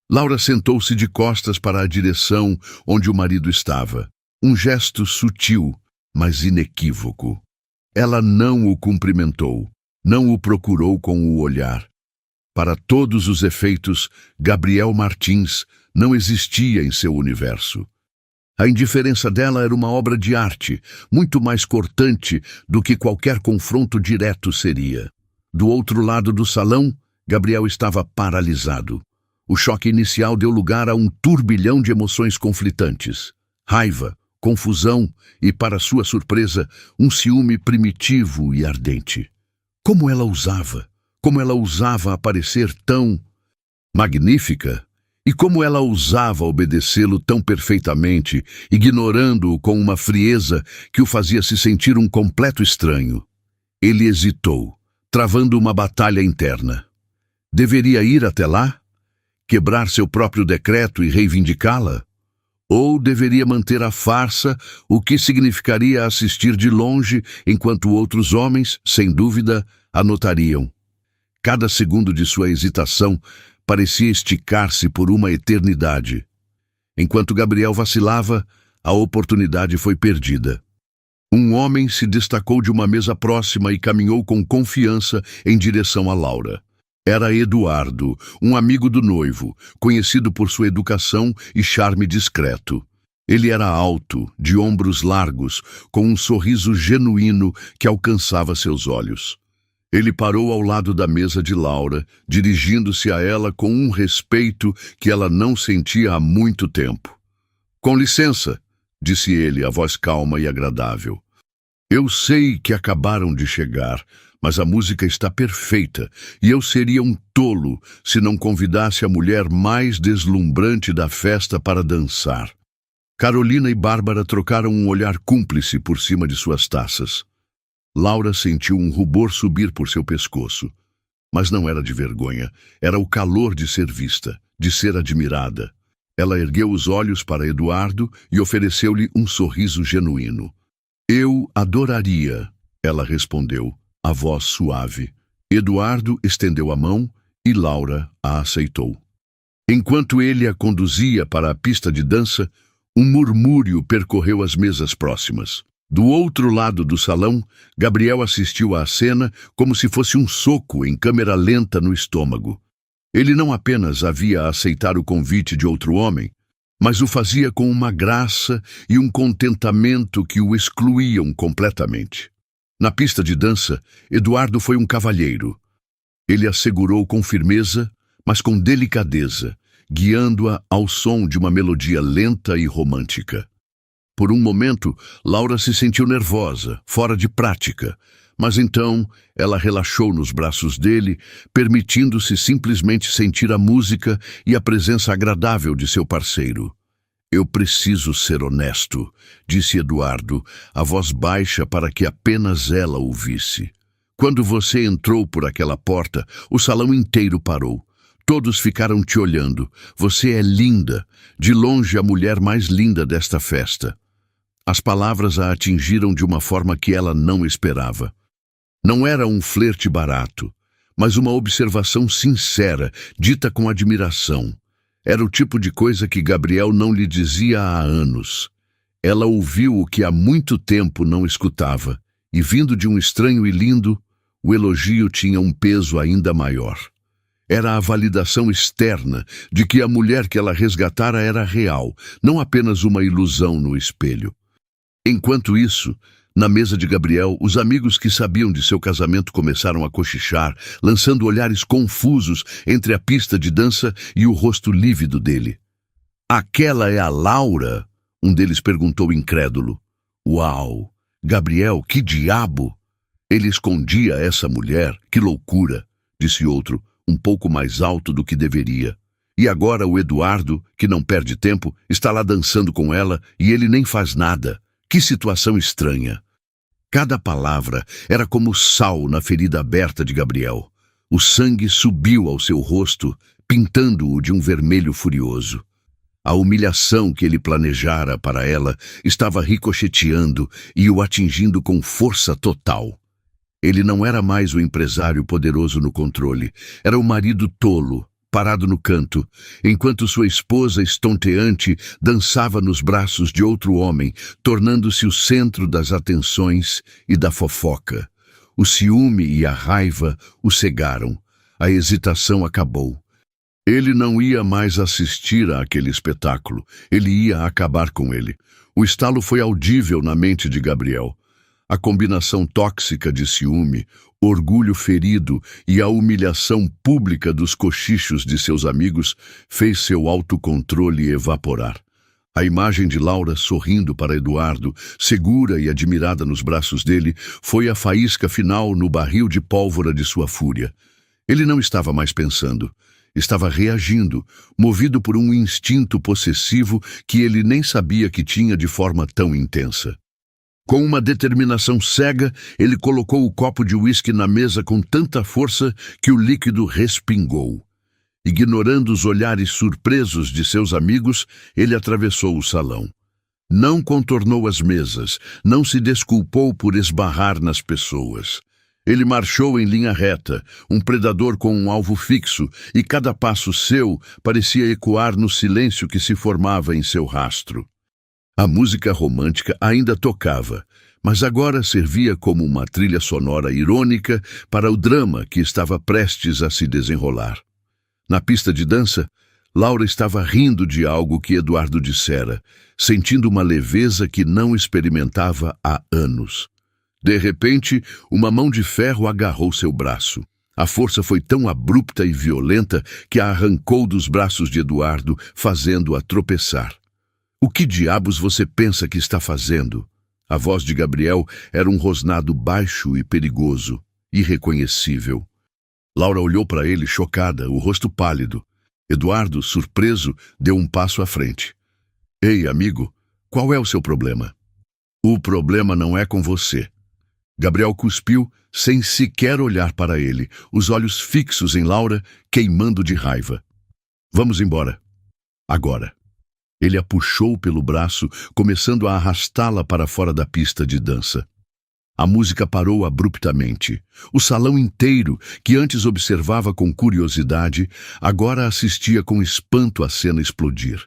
Laura sentou-se de costas para a direção onde o marido estava. Um gesto sutil, mas inequívoco. Ela não o cumprimentou. Não o procurou com o olhar. Para todos os efeitos, Gabriel Martins não existia em seu universo. A indiferença dela era uma obra de arte, muito mais cortante do que qualquer confronto direto seria. Do outro lado do salão, Gabriel estava paralisado. O choque inicial deu lugar a um turbilhão de emoções conflitantes. Raiva, confusão e, para sua surpresa, um ciúme primitivo e ardente. Como ela ousava aparecer tão magnífica, e como ela ousava obedecê-lo tão perfeitamente, ignorando-o com uma frieza que o fazia se sentir um completo estranho. Ele hesitou, travando uma batalha interna. Deveria ir até lá? Quebrar seu próprio decreto e reivindicá-la? Ou deveria manter a farsa, o que significaria assistir de longe enquanto outros homens, sem dúvida, a notariam? Cada segundo de sua hesitação parecia esticar-se por uma eternidade. Enquanto Gabriel vacilava, a oportunidade foi perdida. Um homem se destacou de uma mesa próxima e caminhou com confiança em direção a Laura. Era Eduardo, um amigo do noivo, conhecido por sua educação e charme discreto. Ele era alto, de ombros largos, com um sorriso genuíno que alcançava seus olhos. Ele parou ao lado da mesa de Laura, dirigindo-se a ela com um respeito que ela não sentia há muito tempo. "Com licença", disse ele, a voz calma e agradável. "Eu sei que acabaram de chegar, mas a música está perfeita e eu seria um tolo se não convidasse a mulher mais deslumbrante da festa para dançar." Carolina e Bárbara trocaram um olhar cúmplice por cima de suas taças. Laura sentiu um rubor subir por seu pescoço. Mas não era de vergonha, era o calor de ser vista, de ser admirada. Ela ergueu os olhos para Eduardo e ofereceu-lhe um sorriso genuíno. "Eu adoraria", ela respondeu, a voz suave. Eduardo estendeu a mão e Laura a aceitou. Enquanto ele a conduzia para a pista de dança, um murmúrio percorreu as mesas próximas. Do outro lado do salão, Gabriel assistiu à cena como se fosse um soco em câmera lenta no estômago. Ele não apenas havia a aceitar o convite de outro homem, mas o fazia com uma graça e um contentamento que o excluíam completamente. Na pista de dança, Eduardo foi um cavalheiro. Ele a segurou com firmeza, mas com delicadeza, guiando-a ao som de uma melodia lenta e romântica. Por um momento, Laura se sentiu nervosa, fora de prática, mas então ela relaxou nos braços dele, permitindo-se simplesmente sentir a música e a presença agradável de seu parceiro. "Eu preciso ser honesto", disse Eduardo, a voz baixa para que apenas ela ouvisse. "Quando você entrou por aquela porta, o salão inteiro parou. Todos ficaram te olhando. Você é linda, de longe a mulher mais linda desta festa." As palavras a atingiram de uma forma que ela não esperava. Não era um flerte barato, mas uma observação sincera, dita com admiração. Era o tipo de coisa que Gabriel não lhe dizia há anos. Ela ouviu o que há muito tempo não escutava, e vindo de um estranho e lindo, o elogio tinha um peso ainda maior. Era a validação externa de que a mulher que ela resgatara era real, não apenas uma ilusão no espelho. Enquanto isso, na mesa de Gabriel, os amigos que sabiam de seu casamento começaram a cochichar, lançando olhares confusos entre a pista de dança e o rosto lívido dele. "Aquela é a Laura?" um deles perguntou incrédulo. "Uau! Gabriel, que diabo! Ele escondia essa mulher, que loucura!" disse outro, um pouco mais alto do que deveria. E agora o Eduardo, que não perde tempo, está lá dançando com ela e ele nem faz nada. Que situação estranha. Cada palavra era como sal na ferida aberta de Gabriel. O sangue subiu ao seu rosto, pintando-o de um vermelho furioso. A humilhação que ele planejara para ela estava ricocheteando e o atingindo com força total. Ele não era mais o empresário poderoso no controle, era o marido tolo, parado no canto, enquanto sua esposa estonteante dançava nos braços de outro homem, tornando-se o centro das atenções e da fofoca. O ciúme e a raiva o cegaram. A hesitação acabou. Ele não ia mais assistir àquele espetáculo. Ele ia acabar com ele. O estalo foi audível na mente de Gabriel. A combinação tóxica de ciúme, orgulho ferido e a humilhação pública dos cochichos de seus amigos fez seu autocontrole evaporar. A imagem de Laura sorrindo para Eduardo, segura e admirada nos braços dele, foi a faísca final no barril de pólvora de sua fúria. Ele não estava mais pensando. Estava reagindo, movido por um instinto possessivo que ele nem sabia que tinha de forma tão intensa. Com uma determinação cega, ele colocou o copo de uísque na mesa com tanta força que o líquido respingou. Ignorando os olhares surpresos de seus amigos, ele atravessou o salão. Não contornou as mesas, não se desculpou por esbarrar nas pessoas. Ele marchou em linha reta, um predador com um alvo fixo, e cada passo seu parecia ecoar no silêncio que se formava em seu rastro. A música romântica ainda tocava, mas agora servia como uma trilha sonora irônica para o drama que estava prestes a se desenrolar. Na pista de dança, Laura estava rindo de algo que Eduardo dissera, sentindo uma leveza que não experimentava há anos. De repente, uma mão de ferro agarrou seu braço. A força foi tão abrupta e violenta que a arrancou dos braços de Eduardo, fazendo-a tropeçar. "O que diabos você pensa que está fazendo?" A voz de Gabriel era um rosnado baixo e perigoso, irreconhecível. Laura olhou para ele chocada, o rosto pálido. Eduardo, surpreso, deu um passo à frente. "Ei, amigo, qual é o seu problema?" "O problema não é com você." Gabriel cuspiu, sem sequer olhar para ele, os olhos fixos em Laura, queimando de raiva. "Vamos embora. Agora." Ele a puxou pelo braço, começando a arrastá-la para fora da pista de dança. A música parou abruptamente. O salão inteiro, que antes observava com curiosidade, agora assistia com espanto à cena explodir.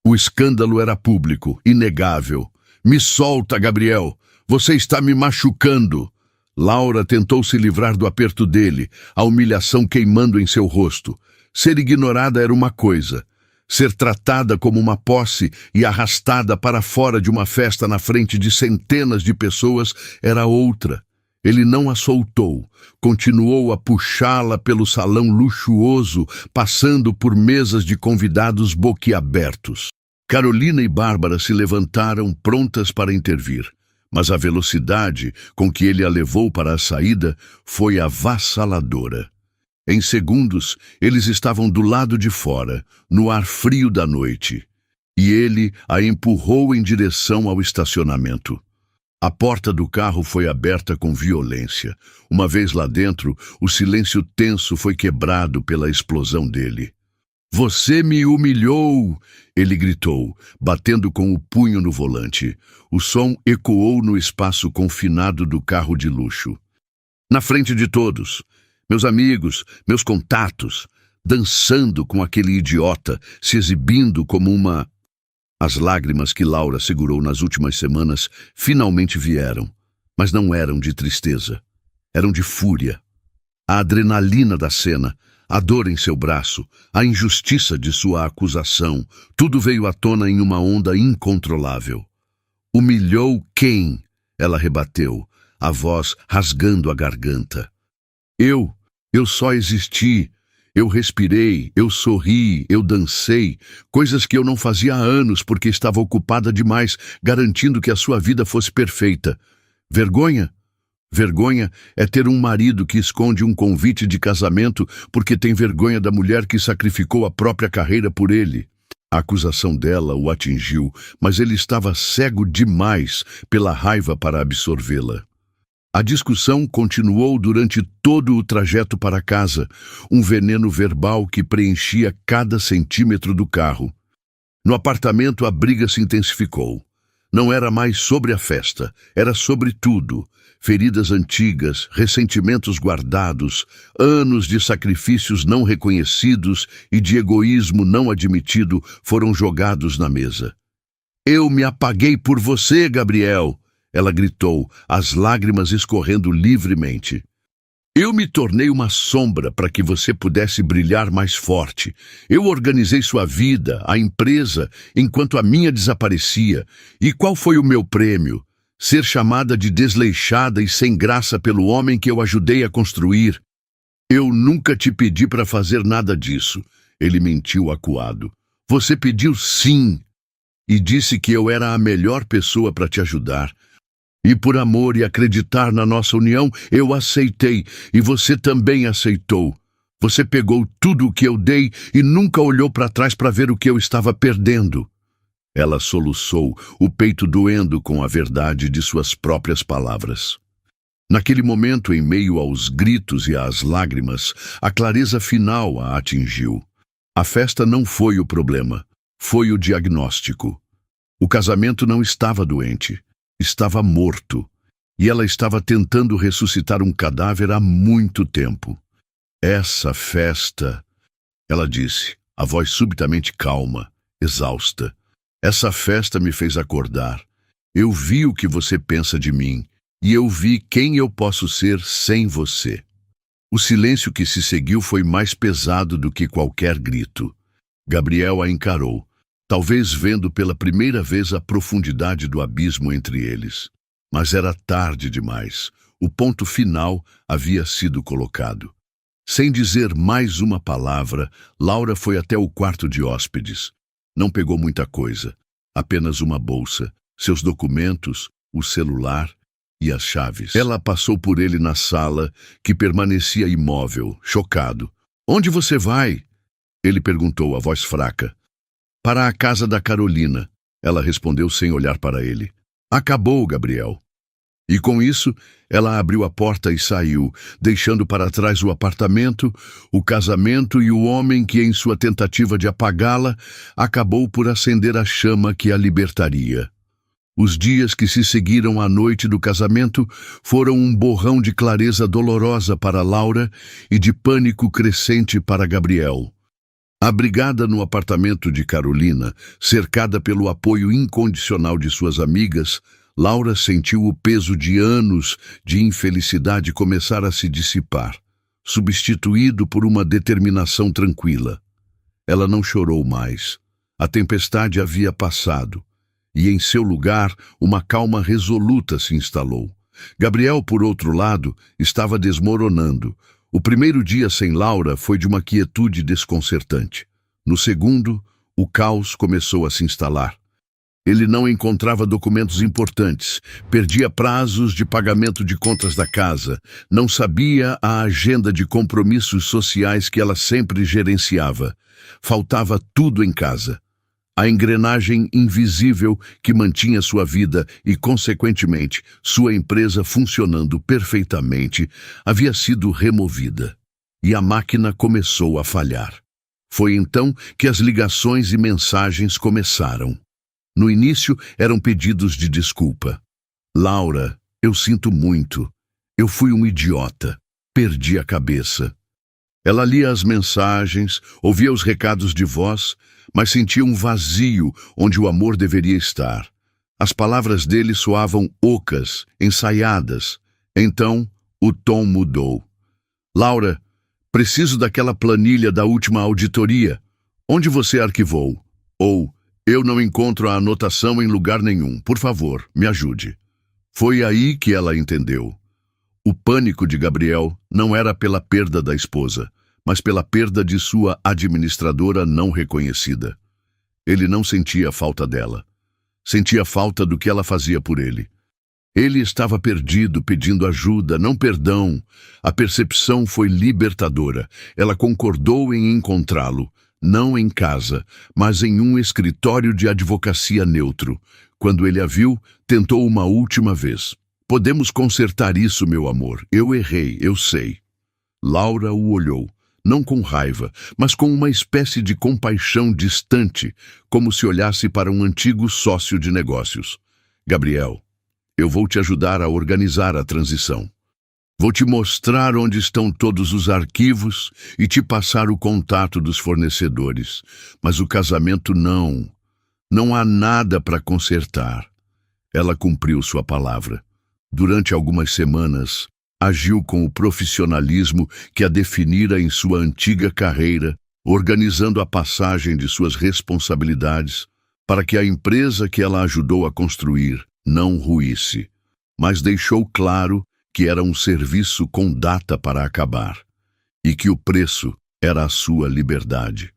O escândalo era público, inegável. "Me solta, Gabriel! Você está me machucando!" Laura tentou se livrar do aperto dele, a humilhação queimando em seu rosto. Ser ignorada era uma coisa. Ser tratada como uma posse e arrastada para fora de uma festa na frente de centenas de pessoas era outra. Ele não a soltou, continuou a puxá-la pelo salão luxuoso, passando por mesas de convidados boquiabertos. Carolina e Bárbara se levantaram prontas para intervir, mas a velocidade com que ele a levou para a saída foi avassaladora. Em segundos, eles estavam do lado de fora, no ar frio da noite, e ele a empurrou em direção ao estacionamento. A porta do carro foi aberta com violência. Uma vez lá dentro, o silêncio tenso foi quebrado pela explosão dele. "Você me humilhou!" ele gritou, batendo com o punho no volante. O som ecoou no espaço confinado do carro de luxo. Na frente de todos, meus amigos, meus contatos, dançando com aquele idiota, se exibindo como uma... As lágrimas que Laura segurou nas últimas semanas finalmente vieram, mas não eram de tristeza, eram de fúria. A adrenalina da cena, a dor em seu braço, a injustiça de sua acusação, tudo veio à tona em uma onda incontrolável. "Humilhou quem?" ela rebateu, a voz rasgando a garganta. Eu só existi, eu respirei, eu sorri, eu dancei, coisas que eu não fazia há anos porque estava ocupada demais, garantindo que a sua vida fosse perfeita. Vergonha? Vergonha é ter um marido que esconde um convite de casamento porque tem vergonha da mulher que sacrificou a própria carreira por ele. A acusação dela o atingiu, mas ele estava cego demais pela raiva para absorvê-la. A discussão continuou durante todo o trajeto para casa, um veneno verbal que preenchia cada centímetro do carro. No apartamento, a briga se intensificou. Não era mais sobre a festa, era sobre tudo. Feridas antigas, ressentimentos guardados, anos de sacrifícios não reconhecidos e de egoísmo não admitido foram jogados na mesa. "Eu me apaguei por você, Gabriel!" Ela gritou, as lágrimas escorrendo livremente. "Eu me tornei uma sombra para que você pudesse brilhar mais forte. Eu organizei sua vida, a empresa, enquanto a minha desaparecia. E qual foi o meu prêmio? Ser chamada de desleixada e sem graça pelo homem que eu ajudei a construir. Eu nunca te pedi para fazer nada disso." Ele mentiu acuado. "Você pediu sim, e disse que eu era a melhor pessoa para te ajudar. E por amor e acreditar na nossa união, eu aceitei, e você também aceitou. Você pegou tudo o que eu dei e nunca olhou para trás para ver o que eu estava perdendo." Ela soluçou, o peito doendo com a verdade de suas próprias palavras. Naquele momento, em meio aos gritos e às lágrimas, a clareza final a atingiu. A festa não foi o problema, foi o diagnóstico. O casamento não estava doente. Estava morto, e ela estava tentando ressuscitar um cadáver há muito tempo. "Essa festa," ela disse, a voz subitamente calma, exausta. "Essa festa me fez acordar. Eu vi o que você pensa de mim, e eu vi quem eu posso ser sem você." O silêncio que se seguiu foi mais pesado do que qualquer grito. Gabriel a encarou, talvez vendo pela primeira vez a profundidade do abismo entre eles. Mas era tarde demais. O ponto final havia sido colocado. Sem dizer mais uma palavra, Laura foi até o quarto de hóspedes. Não pegou muita coisa, apenas uma bolsa, seus documentos, o celular e as chaves. Ela passou por ele na sala, que permanecia imóvel, chocado. "Onde você vai?" Ele perguntou, a voz fraca. "Para a casa da Carolina," ela respondeu sem olhar para ele. "Acabou, Gabriel." E com isso, ela abriu a porta e saiu, deixando para trás o apartamento, o casamento e o homem que, em sua tentativa de apagá-la, acabou por acender a chama que a libertaria. Os dias que se seguiram à noite do casamento foram um borrão de clareza dolorosa para Laura e de pânico crescente para Gabriel. Abrigada no apartamento de Carolina, cercada pelo apoio incondicional de suas amigas, Laura sentiu o peso de anos de infelicidade começar a se dissipar, substituído por uma determinação tranquila. Ela não chorou mais. A tempestade havia passado, e em seu lugar uma calma resoluta se instalou. Gabriel, por outro lado, estava desmoronando. O primeiro dia sem Laura foi de uma quietude desconcertante. No segundo, o caos começou a se instalar. Ele não encontrava documentos importantes, perdia prazos de pagamento de contas da casa, não sabia a agenda de compromissos sociais que ela sempre gerenciava. Faltava tudo em casa. A engrenagem invisível que mantinha sua vida e, consequentemente, sua empresa funcionando perfeitamente, havia sido removida. E a máquina começou a falhar. Foi então que as ligações e mensagens começaram. No início, eram pedidos de desculpa. "Laura, eu sinto muito. Eu fui um idiota. Perdi a cabeça." Ela lia as mensagens, ouvia os recados de voz, mas sentia um vazio onde o amor deveria estar. As palavras dele soavam ocas, ensaiadas. Então, o tom mudou. "Laura, preciso daquela planilha da última auditoria. Onde você arquivou?" Ou, "Eu não encontro a anotação em lugar nenhum. Por favor, me ajude." Foi aí que ela entendeu. O pânico de Gabriel não era pela perda da esposa, mas pela perda de sua administradora não reconhecida. Ele não sentia falta dela. Sentia falta do que ela fazia por ele. Ele estava perdido, pedindo ajuda, não perdão. A percepção foi libertadora. Ela concordou em encontrá-lo, não em casa, mas em um escritório de advocacia neutro. Quando ele a viu, tentou uma última vez. Podemos consertar isso, meu amor. Eu errei, eu sei. Laura o olhou, não com raiva, mas com uma espécie de compaixão distante, como se olhasse para um antigo sócio de negócios. Gabriel, eu vou te ajudar a organizar a transição. Vou te mostrar onde estão todos os arquivos e te passar o contato dos fornecedores. Mas o casamento não. Não há nada para consertar. Ela cumpriu sua palavra. Durante algumas semanas, agiu com o profissionalismo que a definira em sua antiga carreira, organizando a passagem de suas responsabilidades para que a empresa que ela ajudou a construir não ruísse, mas deixou claro que era um serviço com data para acabar e que o preço era a sua liberdade.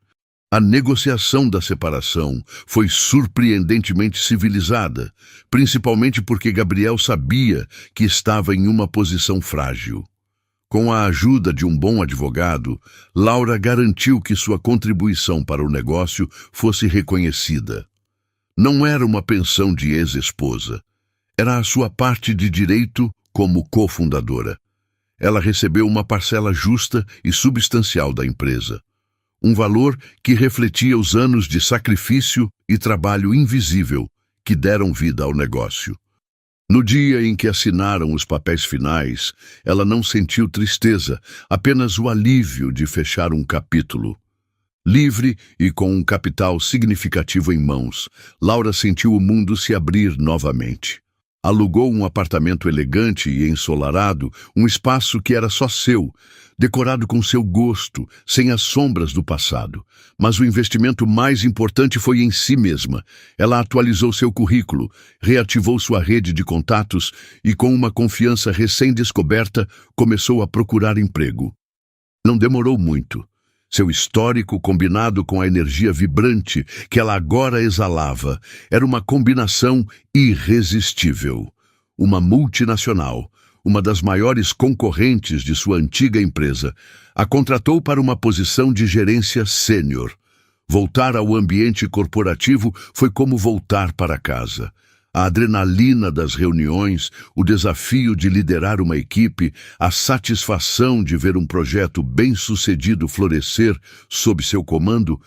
A negociação da separação foi surpreendentemente civilizada, principalmente porque Gabriel sabia que estava em uma posição frágil. Com a ajuda de um bom advogado, Laura garantiu que sua contribuição para o negócio fosse reconhecida. Não era uma pensão de ex-esposa. Era a sua parte de direito como cofundadora. Ela recebeu uma parcela justa e substancial da empresa. Um valor que refletia os anos de sacrifício e trabalho invisível que deram vida ao negócio. No dia em que assinaram os papéis finais, ela não sentiu tristeza, apenas o alívio de fechar um capítulo. Livre e com um capital significativo em mãos, Laura sentiu o mundo se abrir novamente. Alugou um apartamento elegante e ensolarado, um espaço que era só seu, decorado com seu gosto, sem as sombras do passado. Mas o investimento mais importante foi em si mesma. Ela atualizou seu currículo, reativou sua rede de contatos e, com uma confiança recém-descoberta, começou a procurar emprego. Não demorou muito. Seu histórico, combinado com a energia vibrante que ela agora exalava, era uma combinação irresistível. Uma multinacional, uma das maiores concorrentes de sua antiga empresa, a contratou para uma posição de gerência sênior. Voltar ao ambiente corporativo foi como voltar para casa. A adrenalina das reuniões, o desafio de liderar uma equipe, a satisfação de ver um projeto bem-sucedido florescer sob seu comando,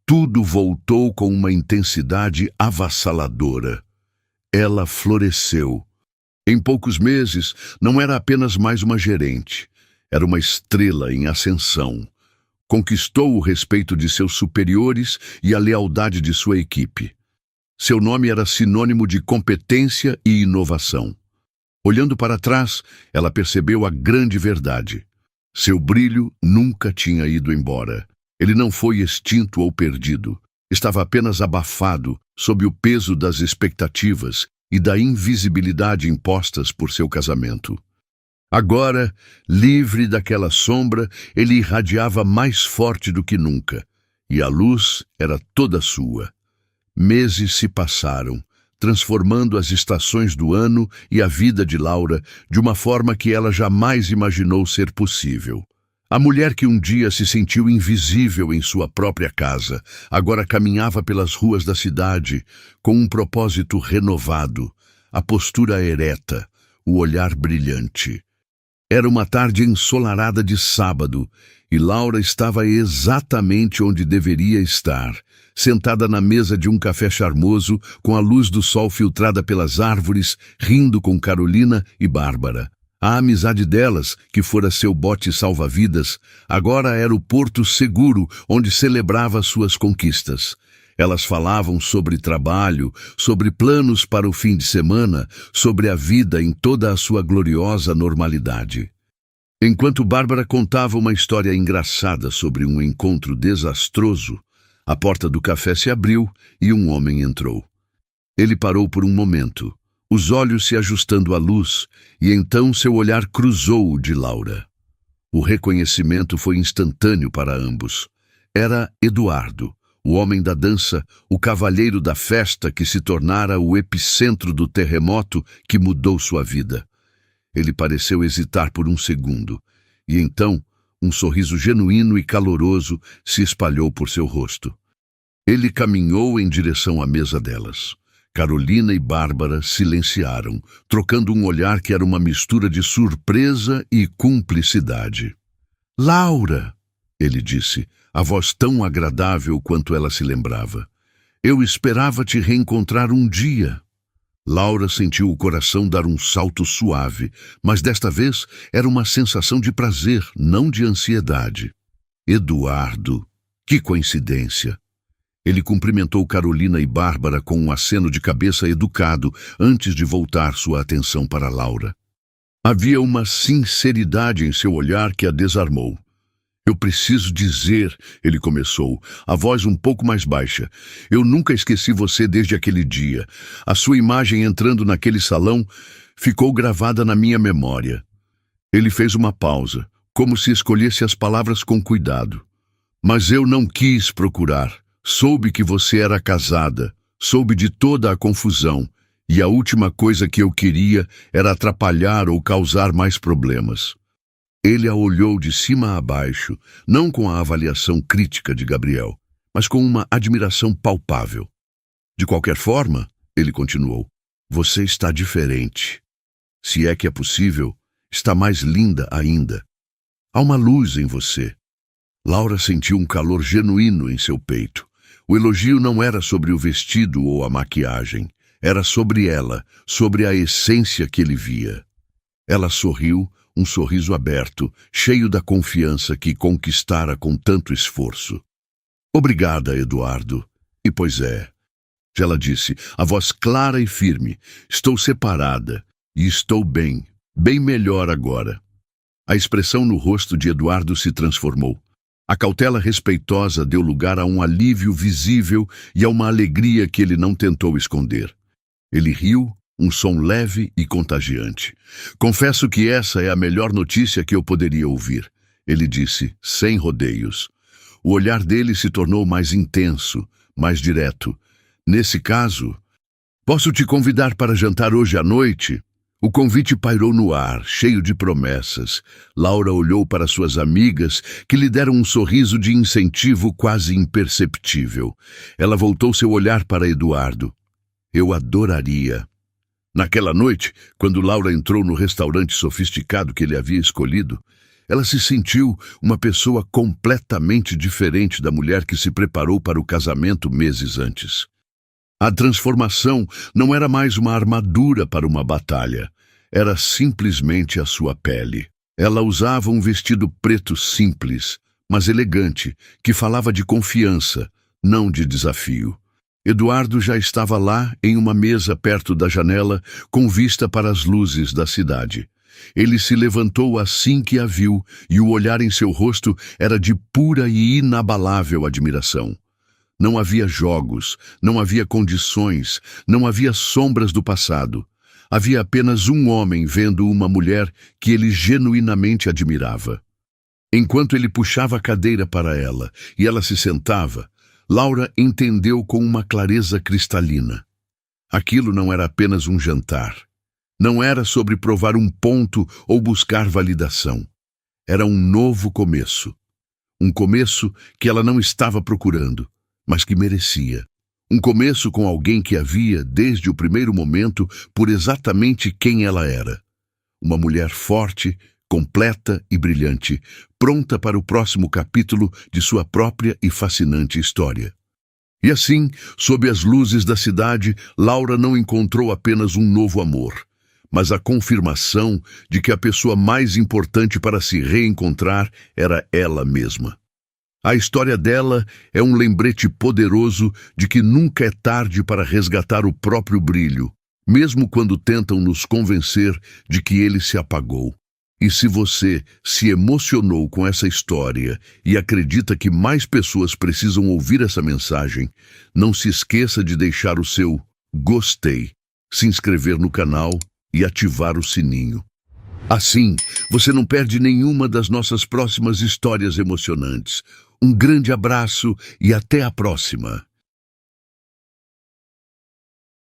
tudo voltou com uma intensidade avassaladora. Ela floresceu. Em poucos meses, não era apenas mais uma gerente, era uma estrela em ascensão. Conquistou o respeito de seus superiores e a lealdade de sua equipe. Seu nome era sinônimo de competência e inovação. Olhando para trás, ela percebeu a grande verdade. Seu brilho nunca tinha ido embora. Ele não foi extinto ou perdido. Estava apenas abafado sob o peso das expectativas e da invisibilidade impostas por seu casamento. Agora, livre daquela sombra, ele irradiava mais forte do que nunca, e a luz era toda sua. Meses se passaram, transformando as estações do ano e a vida de Laura de uma forma que ela jamais imaginou ser possível. A mulher que um dia se sentiu invisível em sua própria casa, agora caminhava pelas ruas da cidade com um propósito renovado, a postura ereta, o olhar brilhante. Era uma tarde ensolarada de sábado e Laura estava exatamente onde deveria estar, sentada na mesa de um café charmoso, com a luz do sol filtrada pelas árvores, rindo com Carolina e Bárbara. A amizade delas, que fora seu bote salva-vidas, agora era o porto seguro onde celebrava suas conquistas. Elas falavam sobre trabalho, sobre planos para o fim de semana, sobre a vida em toda a sua gloriosa normalidade. Enquanto Bárbara contava uma história engraçada sobre um encontro desastroso, a porta do café se abriu e um homem entrou. Ele parou por um momento, os olhos se ajustando à luz, e então seu olhar cruzou o de Laura. O reconhecimento foi instantâneo para ambos. Era Eduardo, o homem da dança, o cavalheiro da festa que se tornara o epicentro do terremoto que mudou sua vida. Ele pareceu hesitar por um segundo, e então um sorriso genuíno e caloroso se espalhou por seu rosto. Ele caminhou em direção à mesa delas. Carolina e Bárbara silenciaram, trocando um olhar que era uma mistura de surpresa e cumplicidade. "Laura!" ele disse, a voz tão agradável quanto ela se lembrava. "Eu esperava te reencontrar um dia." Laura sentiu o coração dar um salto suave, mas desta vez era uma sensação de prazer, não de ansiedade. Eduardo! Que coincidência! Ele cumprimentou Carolina e Bárbara com um aceno de cabeça educado antes de voltar sua atenção para Laura. Havia uma sinceridade em seu olhar que a desarmou. "Eu preciso dizer", ele começou, a voz um pouco mais baixa. "Eu nunca esqueci você desde aquele dia. A sua imagem entrando naquele salão ficou gravada na minha memória." Ele fez uma pausa, como se escolhesse as palavras com cuidado. "Mas eu não quis procurar. Soube que você era casada, soube de toda a confusão, e a última coisa que eu queria era atrapalhar ou causar mais problemas." Ele a olhou de cima a baixo, não com a avaliação crítica de Gabriel, mas com uma admiração palpável. "De qualquer forma", ele continuou, "você está diferente. Se é que é possível, está mais linda ainda. Há uma luz em você." Laura sentiu um calor genuíno em seu peito. O elogio não era sobre o vestido ou a maquiagem, era sobre ela, sobre a essência que ele via. Ela sorriu, um sorriso aberto, cheio da confiança que conquistara com tanto esforço. "Obrigada, Eduardo." "E pois é," ela disse, a voz clara e firme, "estou separada e estou bem, bem melhor agora." A expressão no rosto de Eduardo se transformou. A cautela respeitosa deu lugar a um alívio visível e a uma alegria que ele não tentou esconder. Ele riu, um som leve e contagiante. "Confesso que essa é a melhor notícia que eu poderia ouvir," ele disse, sem rodeios. O olhar dele se tornou mais intenso, mais direto. "Nesse caso, posso te convidar para jantar hoje à noite?" O convite pairou no ar, cheio de promessas. Laura olhou para suas amigas, que lhe deram um sorriso de incentivo quase imperceptível. Ela voltou seu olhar para Eduardo. "Eu adoraria." Naquela noite, quando Laura entrou no restaurante sofisticado que ele havia escolhido, ela se sentiu uma pessoa completamente diferente da mulher que se preparou para o casamento meses antes. A transformação não era mais uma armadura para uma batalha, era simplesmente a sua pele. Ela usava um vestido preto simples, mas elegante, que falava de confiança, não de desafio. Eduardo já estava lá, em uma mesa perto da janela, com vista para as luzes da cidade. Ele se levantou assim que a viu, e o olhar em seu rosto era de pura e inabalável admiração. Não havia jogos, não havia condições, não havia sombras do passado. Havia apenas um homem vendo uma mulher que ele genuinamente admirava. Enquanto ele puxava a cadeira para ela e ela se sentava, Laura entendeu com uma clareza cristalina. Aquilo não era apenas um jantar. Não era sobre provar um ponto ou buscar validação. Era um novo começo. Um começo que ela não estava procurando, mas que merecia. Um começo com alguém que a via, desde o primeiro momento, por exatamente quem ela era. Uma mulher forte, completa e brilhante, pronta para o próximo capítulo de sua própria e fascinante história. E assim, sob as luzes da cidade, Laura não encontrou apenas um novo amor, mas a confirmação de que a pessoa mais importante para se reencontrar era ela mesma. A história dela é um lembrete poderoso de que nunca é tarde para resgatar o próprio brilho, mesmo quando tentam nos convencer de que ele se apagou. E se você se emocionou com essa história e acredita que mais pessoas precisam ouvir essa mensagem, não se esqueça de deixar o seu gostei, se inscrever no canal e ativar o sininho. Assim, você não perde nenhuma das nossas próximas histórias emocionantes. Um grande abraço e até a próxima.